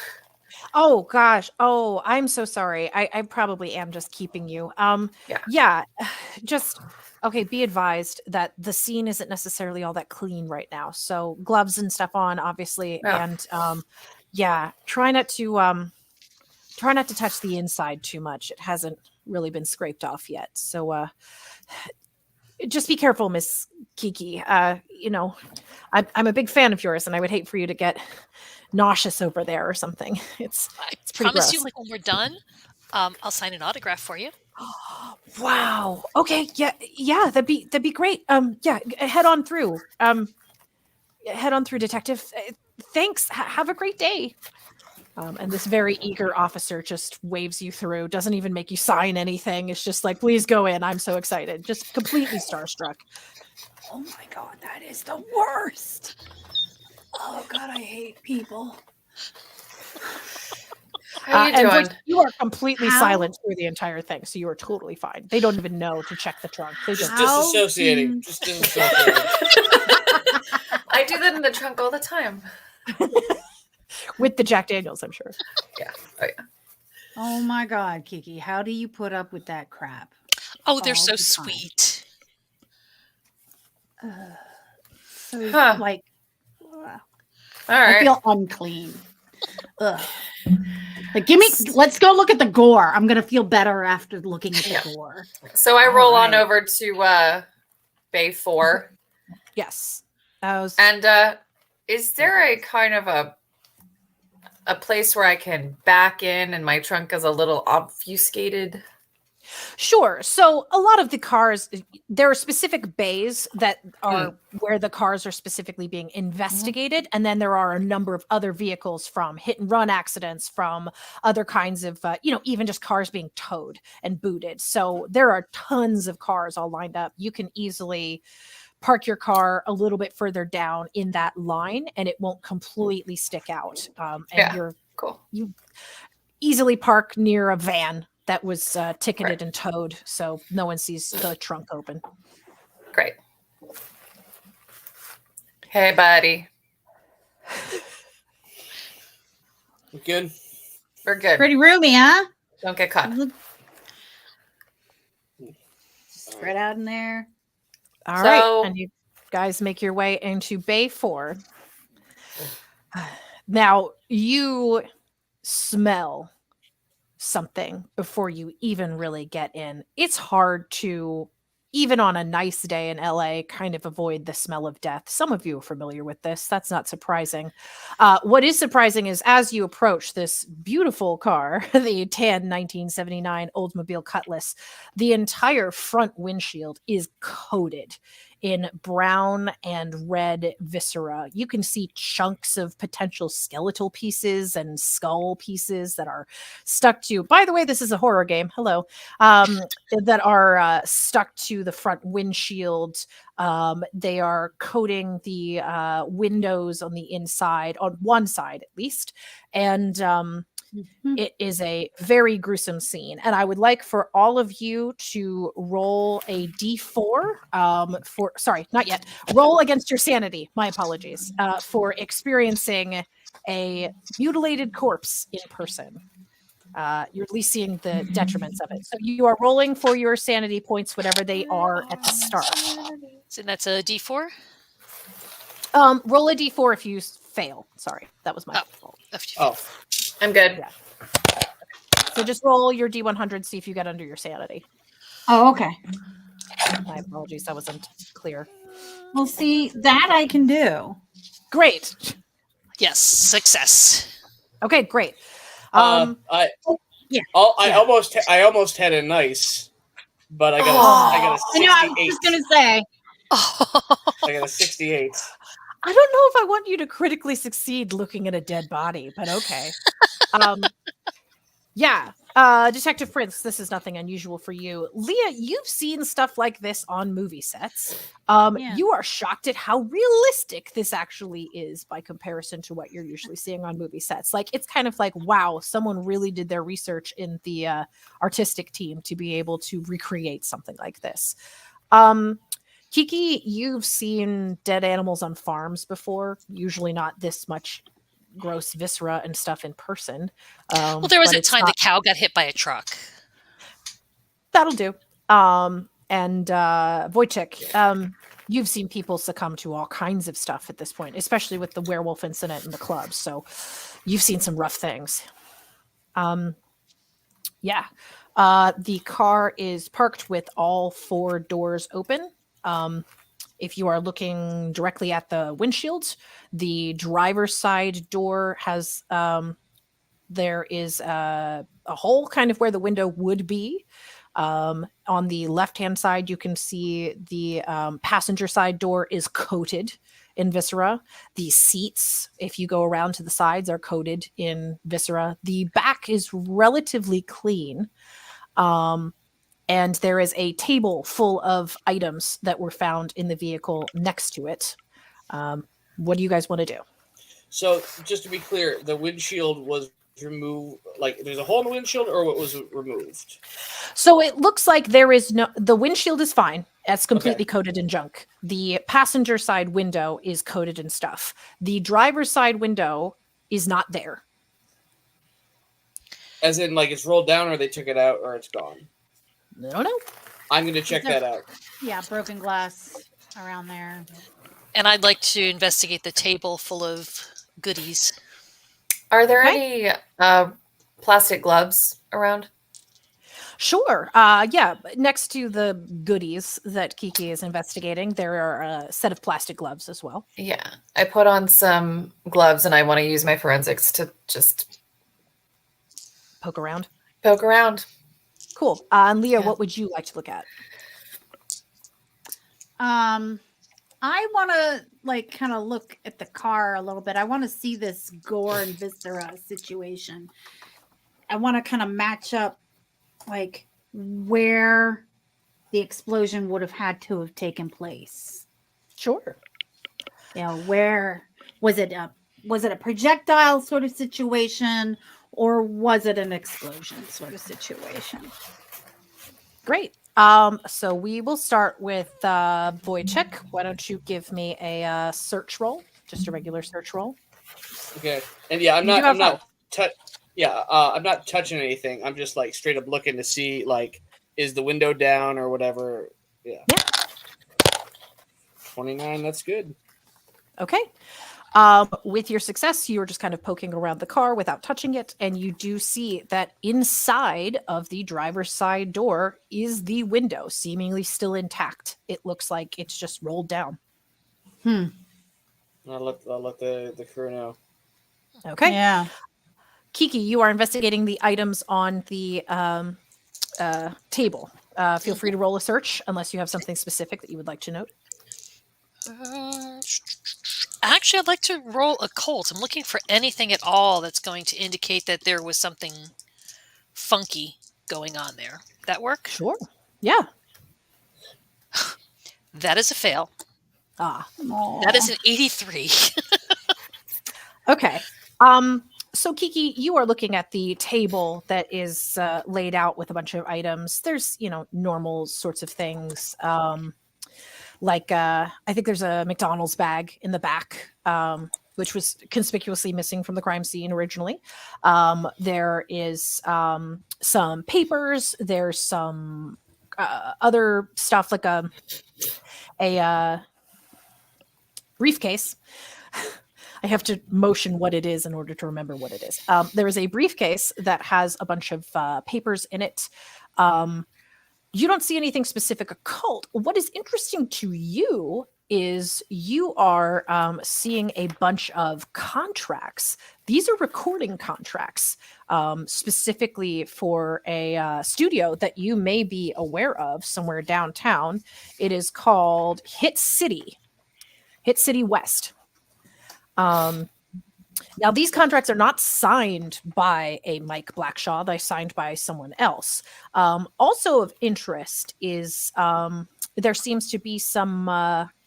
Oh gosh. Oh, I'm so sorry. I probably am just keeping you. Yeah. Just okay, be advised that the scene isn't necessarily all that clean right now. So gloves and stuff on, obviously. Oh. And yeah, try not to touch the inside too much. It hasn't really been scraped off yet. So just be careful, Miss Kiki. You know, I'm a big fan of yours, and I would hate for you to get nauseous over there or something. It's I pretty promise gross. you, like when we're done, I'll sign an autograph for you. Wow. Okay. Yeah. That'd be great. Yeah. Head on through. Head on through, Detective. Thanks. Have a great day. And this very eager officer just waves you through. Doesn't even make you sign anything. It's just like, please go in. I'm so excited. Just completely starstruck. Oh my god, that is the worst. Oh god, I hate people. How you And doing? Voice, you are completely How- silent through the entire thing, so you are totally fine. They don't even know to check the trunk. They just How Disassociating. can- Just disassociating. I do that in the trunk all the time. with the Jack Daniels, I'm sure. Yeah. Oh yeah. Oh my god, Kiki, how do you put up with that crap? Oh, they're All so the time. sweet. So Huh. like All I right. feel unclean. Ugh. Like, give me. Let's go look at the gore. I'm gonna feel better after looking at the Yeah. gore. So I roll on Alright. over to Bay 4. Yes. That was And is there a kind of a place where I can back in and my trunk is a little obfuscated? Sure. So a lot of the cars, there are specific bays that are where the cars are specifically being investigated. And then there are a number of other vehicles from hit and run accidents, from other kinds of, even just cars being towed and booted. So there are tons of cars all lined up. You can easily park your car a little bit further down in that line and it won't completely stick out. And Yeah. you're Cool. easily park near a van that was ticketed and towed, so no one sees the trunk open. Great. Hey, buddy. You good? We're good. Pretty roomy, huh? Don't get caught. Look. Spread out in there. All right, So- and you guys make your way into Bay 4. Now, you smell something before you even really get in. It's hard to, even on a nice day in LA, kind of avoid the smell of death. Some of you are familiar with this. That's not surprising. What is surprising is as you approach this beautiful car, the tan 1979 Oldsmobile Cutlass, the entire front windshield is coated in brown and red viscera. You can see chunks of potential skeletal pieces and skull pieces that are stuck to, by the way, this is a horror game. Hello. That are stuck to the front windshield. They are coating the windows on the inside, on one side at least. And it is a very gruesome scene. And I would like for all of you to roll a d4 sorry, not yet. Roll against your sanity. My apologies. For experiencing a mutilated corpse in person. You're at least seeing the detriments of it. So you are rolling for your sanity points, whatever they are at the start. So that's a D4. Roll a d4 if you fail. Sorry, that was my fault. Oh, I'm good. Yeah. So just roll your d100, see if you get under your sanity. Oh, okay. My apologies, that wasn't clear. Well, see, that I can do. Great. Yes, success. Okay, great. I yeah. almost had a nice. but I got Oh. I got a I know. I was 68. just gonna say. I got a 68. I don't know if I want you to critically succeed looking at a dead body, but okay. Yeah. Detective Prince, this is nothing unusual for you. Leah, you've seen stuff like this on movie sets. Yeah. You are shocked at how realistic this actually is by comparison to what you're usually seeing on movie sets. Like, it's kind of like, wow, someone really did their research in the artistic team to be able to recreate something like this. Kiki, you've seen dead animals on farms before, usually not this much gross viscera and stuff in person. Well, there was but a it's time not- the cow got hit by a truck. That'll do. And Wojciech, you've seen people succumb to all kinds of stuff at this point, especially with the werewolf incident in the club. So you've seen some rough things. Yeah. The car is parked with all 4 doors open. If you are looking directly at the windshield, the driver's side door has there is a hole kind of where the window would be. On the left-hand side, you can see the passenger side door is coated in viscera. The seats, if you go around to the sides, are coated in viscera. The back is relatively clean. And there is a table full of items that were found in the vehicle next to it. What do you guys want to do? So, just to be clear, the windshield was removed. Like, there's a hole in the windshield, or what was removed? So it looks like there is the windshield is fine. It's completely coated in junk. The passenger side window is coated in stuff. The driver's side window is not there. As in, like, it's rolled down, or they took it out, or it's gone. I don't know. I'm going to check that out. Yeah, broken glass around there. And I'd like to investigate the table full of goodies. Are there any plastic gloves around? Sure. Yeah. Next to the goodies that Kiki is investigating, there are a set of plastic gloves as well. Yeah. I put on some gloves and I want to use my forensics to just Poke around. poke around. Cool. And Leah, Yeah. what would you like to look at? I want to like kind of look at the car a little bit. I want to see this gore and viscera situation. I want to kind of match up like where the explosion would have had to have taken place. Sure. You know, where was it a projectile sort of situation, or was it an explosion sort of situation? Great. So we will start with Wojciech. Why don't you give me a search roll, just a regular search roll? Okay. And yeah, I'm You do have not touching anything. I'm just like straight up looking to see like is the window down or whatever. Yeah. 29, that's good. Okay. With your success, you are just kind of poking around the car without touching it, and you do see that inside of the driver's side door is the window, seemingly still intact. It looks like it's just rolled down. I'll let the crew know. Okay. Yeah. Kiki, you are investigating the items on the table. Feel free to roll a search unless you have something specific that you would like to note. Actually, I'd like to roll a Colt. I'm looking for anything at all that's going to indicate that there was something funky going on there. That work? Sure. Yeah. That is a fail. That is an 83. Okay. So Kiki, you are looking at the table that is laid out with a bunch of items. There's, normal sorts of things. Like I think there's a McDonald's bag in the back, which was conspicuously missing from the crime scene originally. There is some papers. There's some other stuff like a briefcase. I have to motion what it is in order to remember what it is. There is a briefcase that has a bunch of papers in it. You don't see anything specific occult. What is interesting to you is you are seeing a bunch of contracts. These are recording contracts, specifically for a studio that you may be aware of somewhere downtown. It is called Hit City West. Now, these contracts are not signed by a Mike Blackshaw. They're signed by someone else. Also of interest is there seems to be some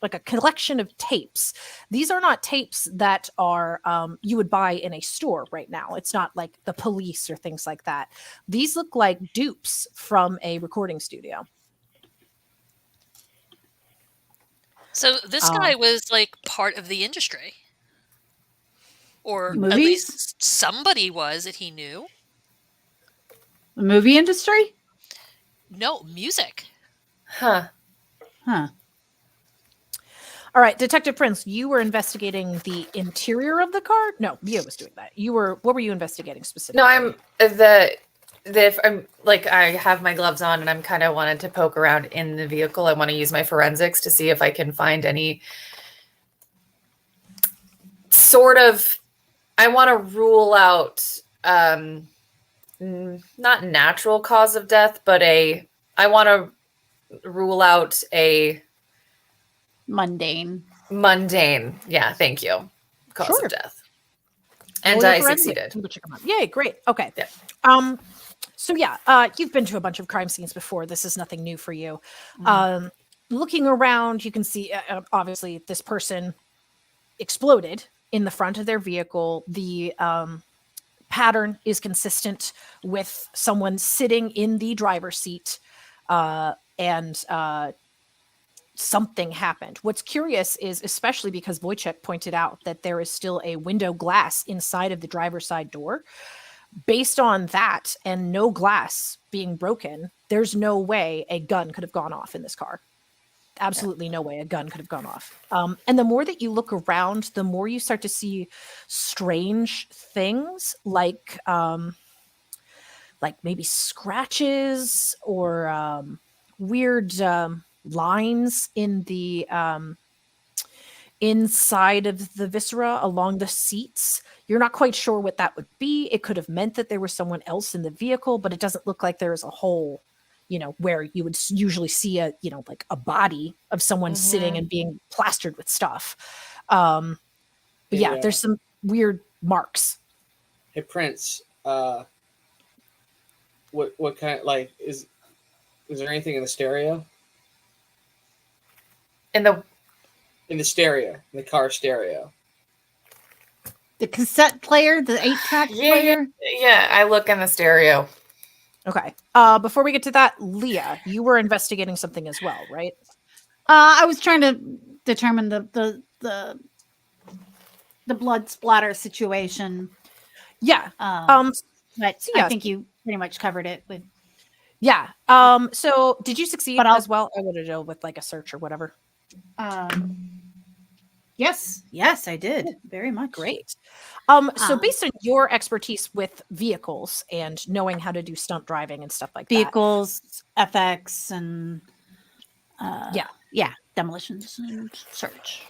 like a collection of tapes. These are not tapes that are you would buy in a store right now. It's not like The Police or things like that. These look like dupes from a recording studio. So this guy was like part of the industry. Or Movies? at least somebody was that he knew. The movie industry? No, music. Huh. Huh. All right, Detective Prince, you were investigating the interior of the car? No, Mia was doing that. What were you investigating specifically? No, I'm if I'm like I have my gloves on and I'm kind of wanted to poke around in the vehicle. I want to use my forensics to see if I can find any sort of. I want to rule out not natural cause of death, but I want to rule out a Mundane. Yeah, thank you. Cause Sure. of death. And Roll your I forensics. succeeded. We'll check 'em out. Yay, great. Okay. Yeah. So yeah, you've been to a bunch of crime scenes before. This is nothing new for you. Looking around, you can see obviously this person exploded in the front of their vehicle. The pattern is consistent with someone sitting in the driver's seat, and something happened. What's curious is, especially because Wojciech pointed out that there is still a window glass inside of the driver's side door. Based on that and no glass being broken, there's no way a gun could have gone off in this car. Absolutely no way a gun could have gone off. And the more that you look around, the more you start to see strange things like maybe scratches or weird lines in the inside of the viscera along the seats. You're not quite sure what that would be. It could have meant that there was someone else in the vehicle, but it doesn't look like there is a hole, where you would usually see like a body of someone sitting and being plastered with stuff. But yeah, there's some weird marks. Hey Prince, what kind is there anything in the stereo? In the car stereo. The cassette player, the 8-track player. Yeah, I look in the stereo. Okay. Before we get to that, Leah, you were investigating something as well, right? I was trying to determine the blood splatter situation. Yeah. But yeah. I think you pretty much covered it with. Yeah. So did you succeed But as well? I would have dealt with like a search or whatever. Yes, I did very much. Great. So based on your expertise with vehicles and knowing how to do stunt driving and stuff like Vehicles, FX, and yeah, demolitions and search.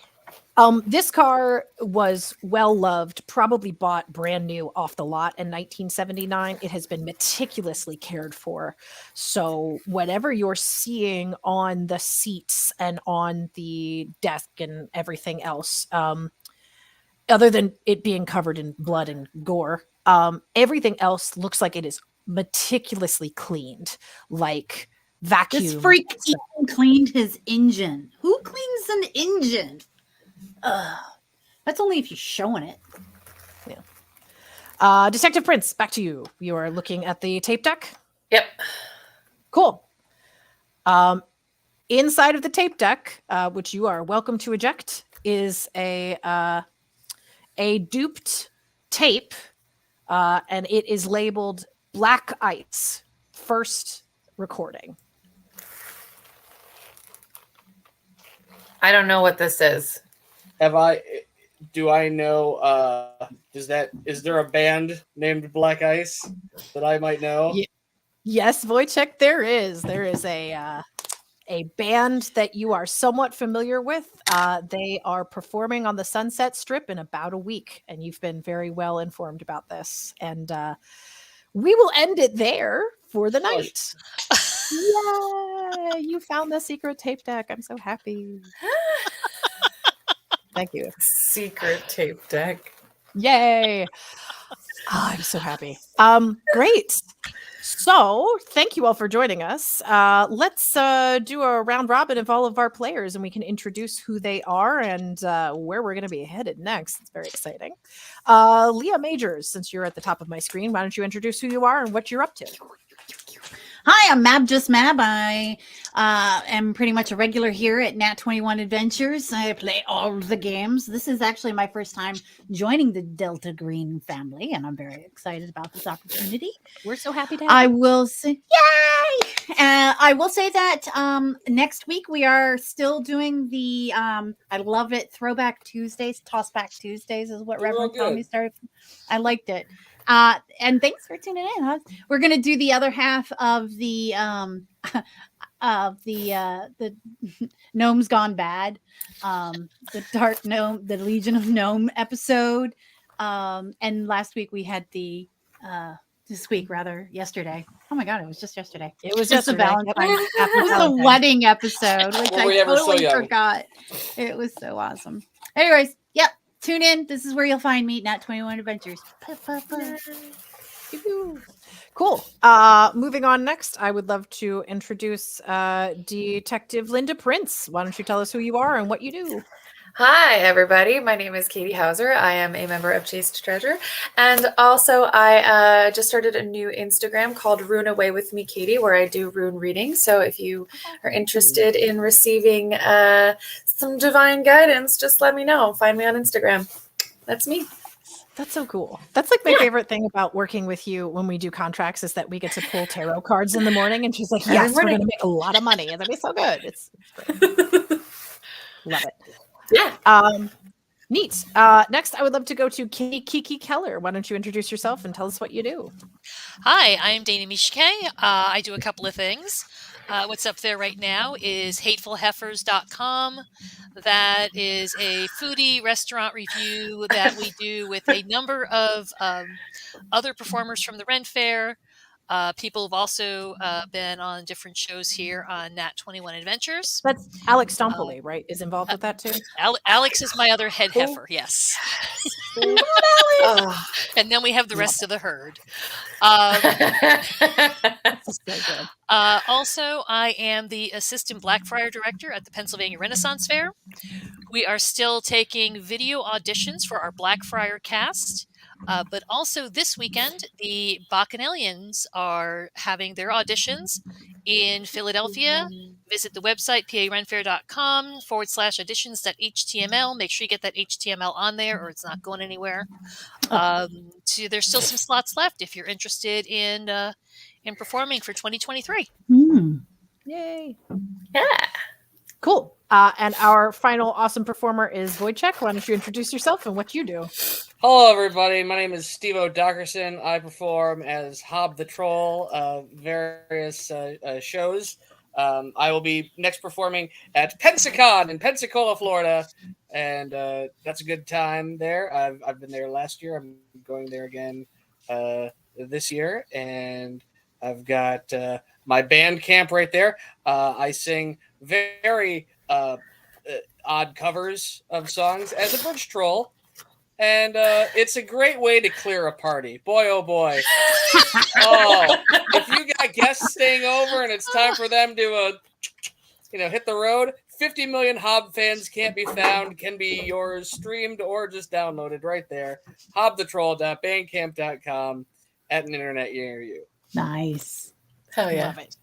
this car was well loved, probably bought brand new off the lot in 1979. It has been meticulously cared for. So whatever you're seeing on the seats and on the desk and everything else, other than it being covered in blood and gore, everything else looks like it is meticulously cleaned, like vacuum. This freak even cleaned his engine. Who cleans an engine? That's only if you're showing it. Yeah. Detective Prince, back to you. You are looking at the tape deck. Yep. Cool. Inside of the tape deck, which you are welcome to eject, is a duped tape, and it is labeled Black Ice, first recording. I don't know what this is. Do I know, is there a band named Black Ice that I might know? Yes, Wojciech, there is. There is a a band that you are somewhat familiar with. They are performing on the Sunset Strip in about a week, and you've been very well informed about this. And we will end it there for the night. Yay! You found the secret tape deck. I'm so happy. Thank you. Secret tape deck. Yay! Oh, I'm so happy. Great. So, thank you all for joining us. Let's do a round robin of all of our players, and we can introduce who they are and where we're going to be headed next. It's very exciting. Leah Majors, since you're at the top of my screen, why don't you introduce who you are and what you're up to? Hi, I'm Mab Just Mab. I am pretty much a regular here at Nat 21 Adventures. I play all the games. This is actually my first time joining the Delta Green family, and I'm very excited about this opportunity. We're so happy to have I you. will say, yay! I will say that next week we are still doing the, I love it, Throwback Tuesdays, Tossback Tuesdays is what Reverend Tommy started. I liked it. And thanks for tuning in. Huh? We're gonna do the other half of the Gnomes Gone Bad, the Dark Gnome, the Legion of Gnome episode. And last week we had the yesterday. Oh my god, it was just yesterday. It was just a yesterday. Valentine's. It was the wedding episode, which Were I we ever so totally young? forgot. It was so awesome. Anyways, yep. Tune in. This is where you'll find me, Nat 21 Adventures. Cool. Moving on next, I would love to introduce Detective Linda Prince. Why don't you tell us who you are and what you do? Hi, everybody. My name is Katie Hauser. I am a member of Chased Treasure. And also, I just started a new Instagram called Rune Away With Me, Katie, where I do rune readings. So if you are interested in receiving some divine guidance, just let me know. Find me on Instagram. That's me. That's so cool. That's like my favorite thing about working with you when we do contracts is that we get to pull tarot cards in the morning, and she's like, Every yes, we're morning. going to make a lot of money. And that'd be so good. It's great. Love it. Yeah. Neat. Next, I would love to go to Kiki Keller. Why don't you introduce yourself and tell us what you do? Hi, I'm Dana Mishke. I do a couple of things. What's up there right now is hatefulheifers.com. That is a foodie restaurant review that we do with a number of other performers from the Ren Fair. People have also been on different shows here on Nat 21 Adventures. That's Alex Stompoli, right? Is involved with that too? Alex is my other head heifer, yes. Oh. And then we have the rest of the herd. That's so good. Also, I am the Assistant Blackfriar Director at the Pennsylvania Renaissance Fair. We are still taking video auditions for our Blackfriar cast. But also this weekend, the Bacchanalians are having their auditions in Philadelphia. Visit the website, parenfair.com/auditions.html. Make sure you get that HTML on there or it's not going anywhere. There's still some slots left if you're interested in performing for 2023. Yay. Yeah. Cool. And our final awesome performer is Wojciech. Why don't you introduce yourself and what you do? Hello, everybody. My name is Steve O'Dockerson. I perform as Hob the Troll of various shows. I will be next performing at Pensacon in Pensacola, Florida, and that's a good time there. I've been there last year. I'm going there again this year, and I've got my band camp right there. I sing very odd covers of songs as a bridge troll. And it's a great way to clear a party. Boy, oh boy. Oh, if you got guests staying over and it's time for them to, hit the road, 50 million Hob fans can't be found, can be yours streamed or just downloaded right there. hobthetroll.bandcamp.com at an internet near you. Nice. Hell yeah. Love it.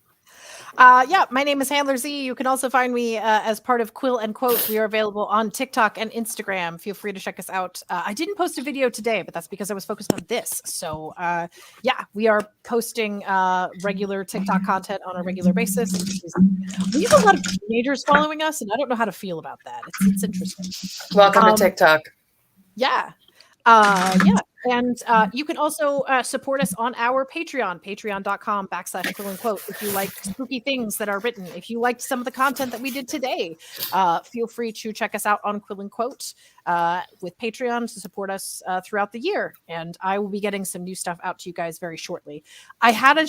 My name is Handler Z. You can also find me as part of Quill and Quote. We are available on TikTok and Instagram. Feel free to check us out. I didn't post a video today, but that's because I was focused on this. So, we are posting regular TikTok content on a regular basis. We have a lot of teenagers following us, and I don't know how to feel about that. It's interesting. Welcome to TikTok. Yeah. And you can also support us on our Patreon, patreon.com/quote. If you like spooky things that are written, if you liked some of the content that we did today, feel free to check us out on Quill and Quote with Patreon to support us throughout the year. And I will be getting some new stuff out to you guys very shortly. I had a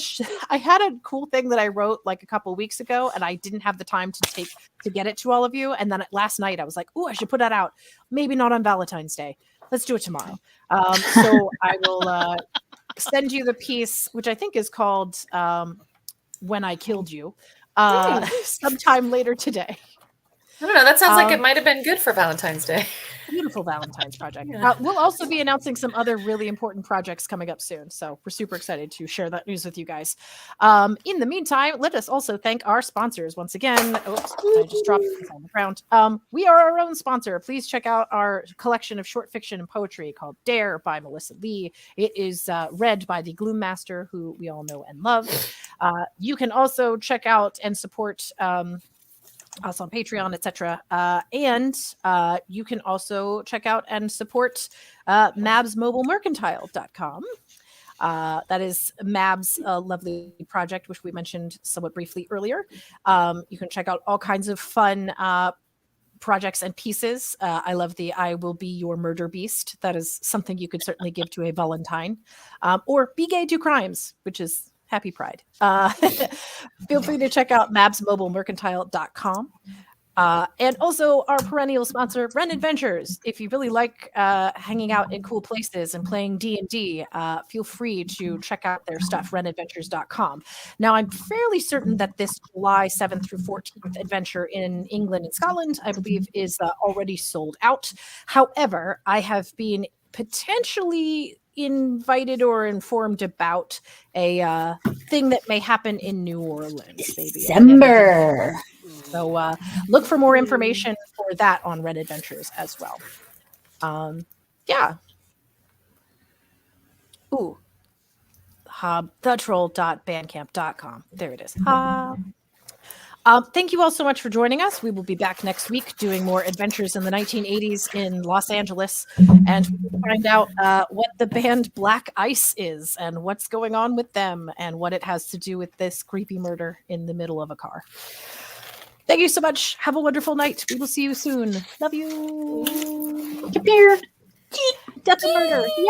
cool thing that I wrote like a couple weeks ago, and I didn't have the time to get it to all of you. And then last night I was like, "Oh, I should put that out. Maybe not on Valentine's Day. Let's do it tomorrow." So I will send you the piece, which I think is called "When I Killed You," sometime later today. I don't know. That sounds like it might have been good for Valentine's Day. Beautiful Valentine's project. Yeah. We'll also be announcing some other really important projects coming up soon. So we're super excited to share that news with you guys. In the meantime, let us also thank our sponsors once again. Oops, I just dropped this on the ground. We are our own sponsor. Please check out our collection of short fiction and poetry called Dare by Melissa Lee. It is read by the Gloom Master, who we all know and love. You can also check out and support us on Patreon, etc. And you can also check out and support mabsmobilemercantile.com. That is Mab's lovely project, which we mentioned somewhat briefly earlier. You can check out all kinds of fun projects and pieces. I love the "I will be your murder beast." That is something you could certainly give to a Valentine. Or "Be gay, do crimes," which is Happy Pride. Feel free to check out mabsmobilemercantile.com. And also our perennial sponsor, Ren Adventures. If you really like hanging out in cool places and playing D&D, feel free to check out their stuff, renadventures.com. Now, I'm fairly certain that this July 7th through 14th adventure in England and Scotland, I believe, is already sold out. However, I have been potentially invited or informed about a thing that may happen in New Orleans. Maybe December. So look for more information for that on Red Adventures as well. Yeah. Ooh. thetroll.bandcamp.com. There it is. Thank you all so much for joining us. We will be back next week doing more adventures in the 1980s in Los Angeles, and we'll find out what the band Black Ice is and what's going on with them and what it has to do with this creepy murder in the middle of a car. Thank you so much. Have a wonderful night. We will see you soon. Love you. Death and murder. Yeah.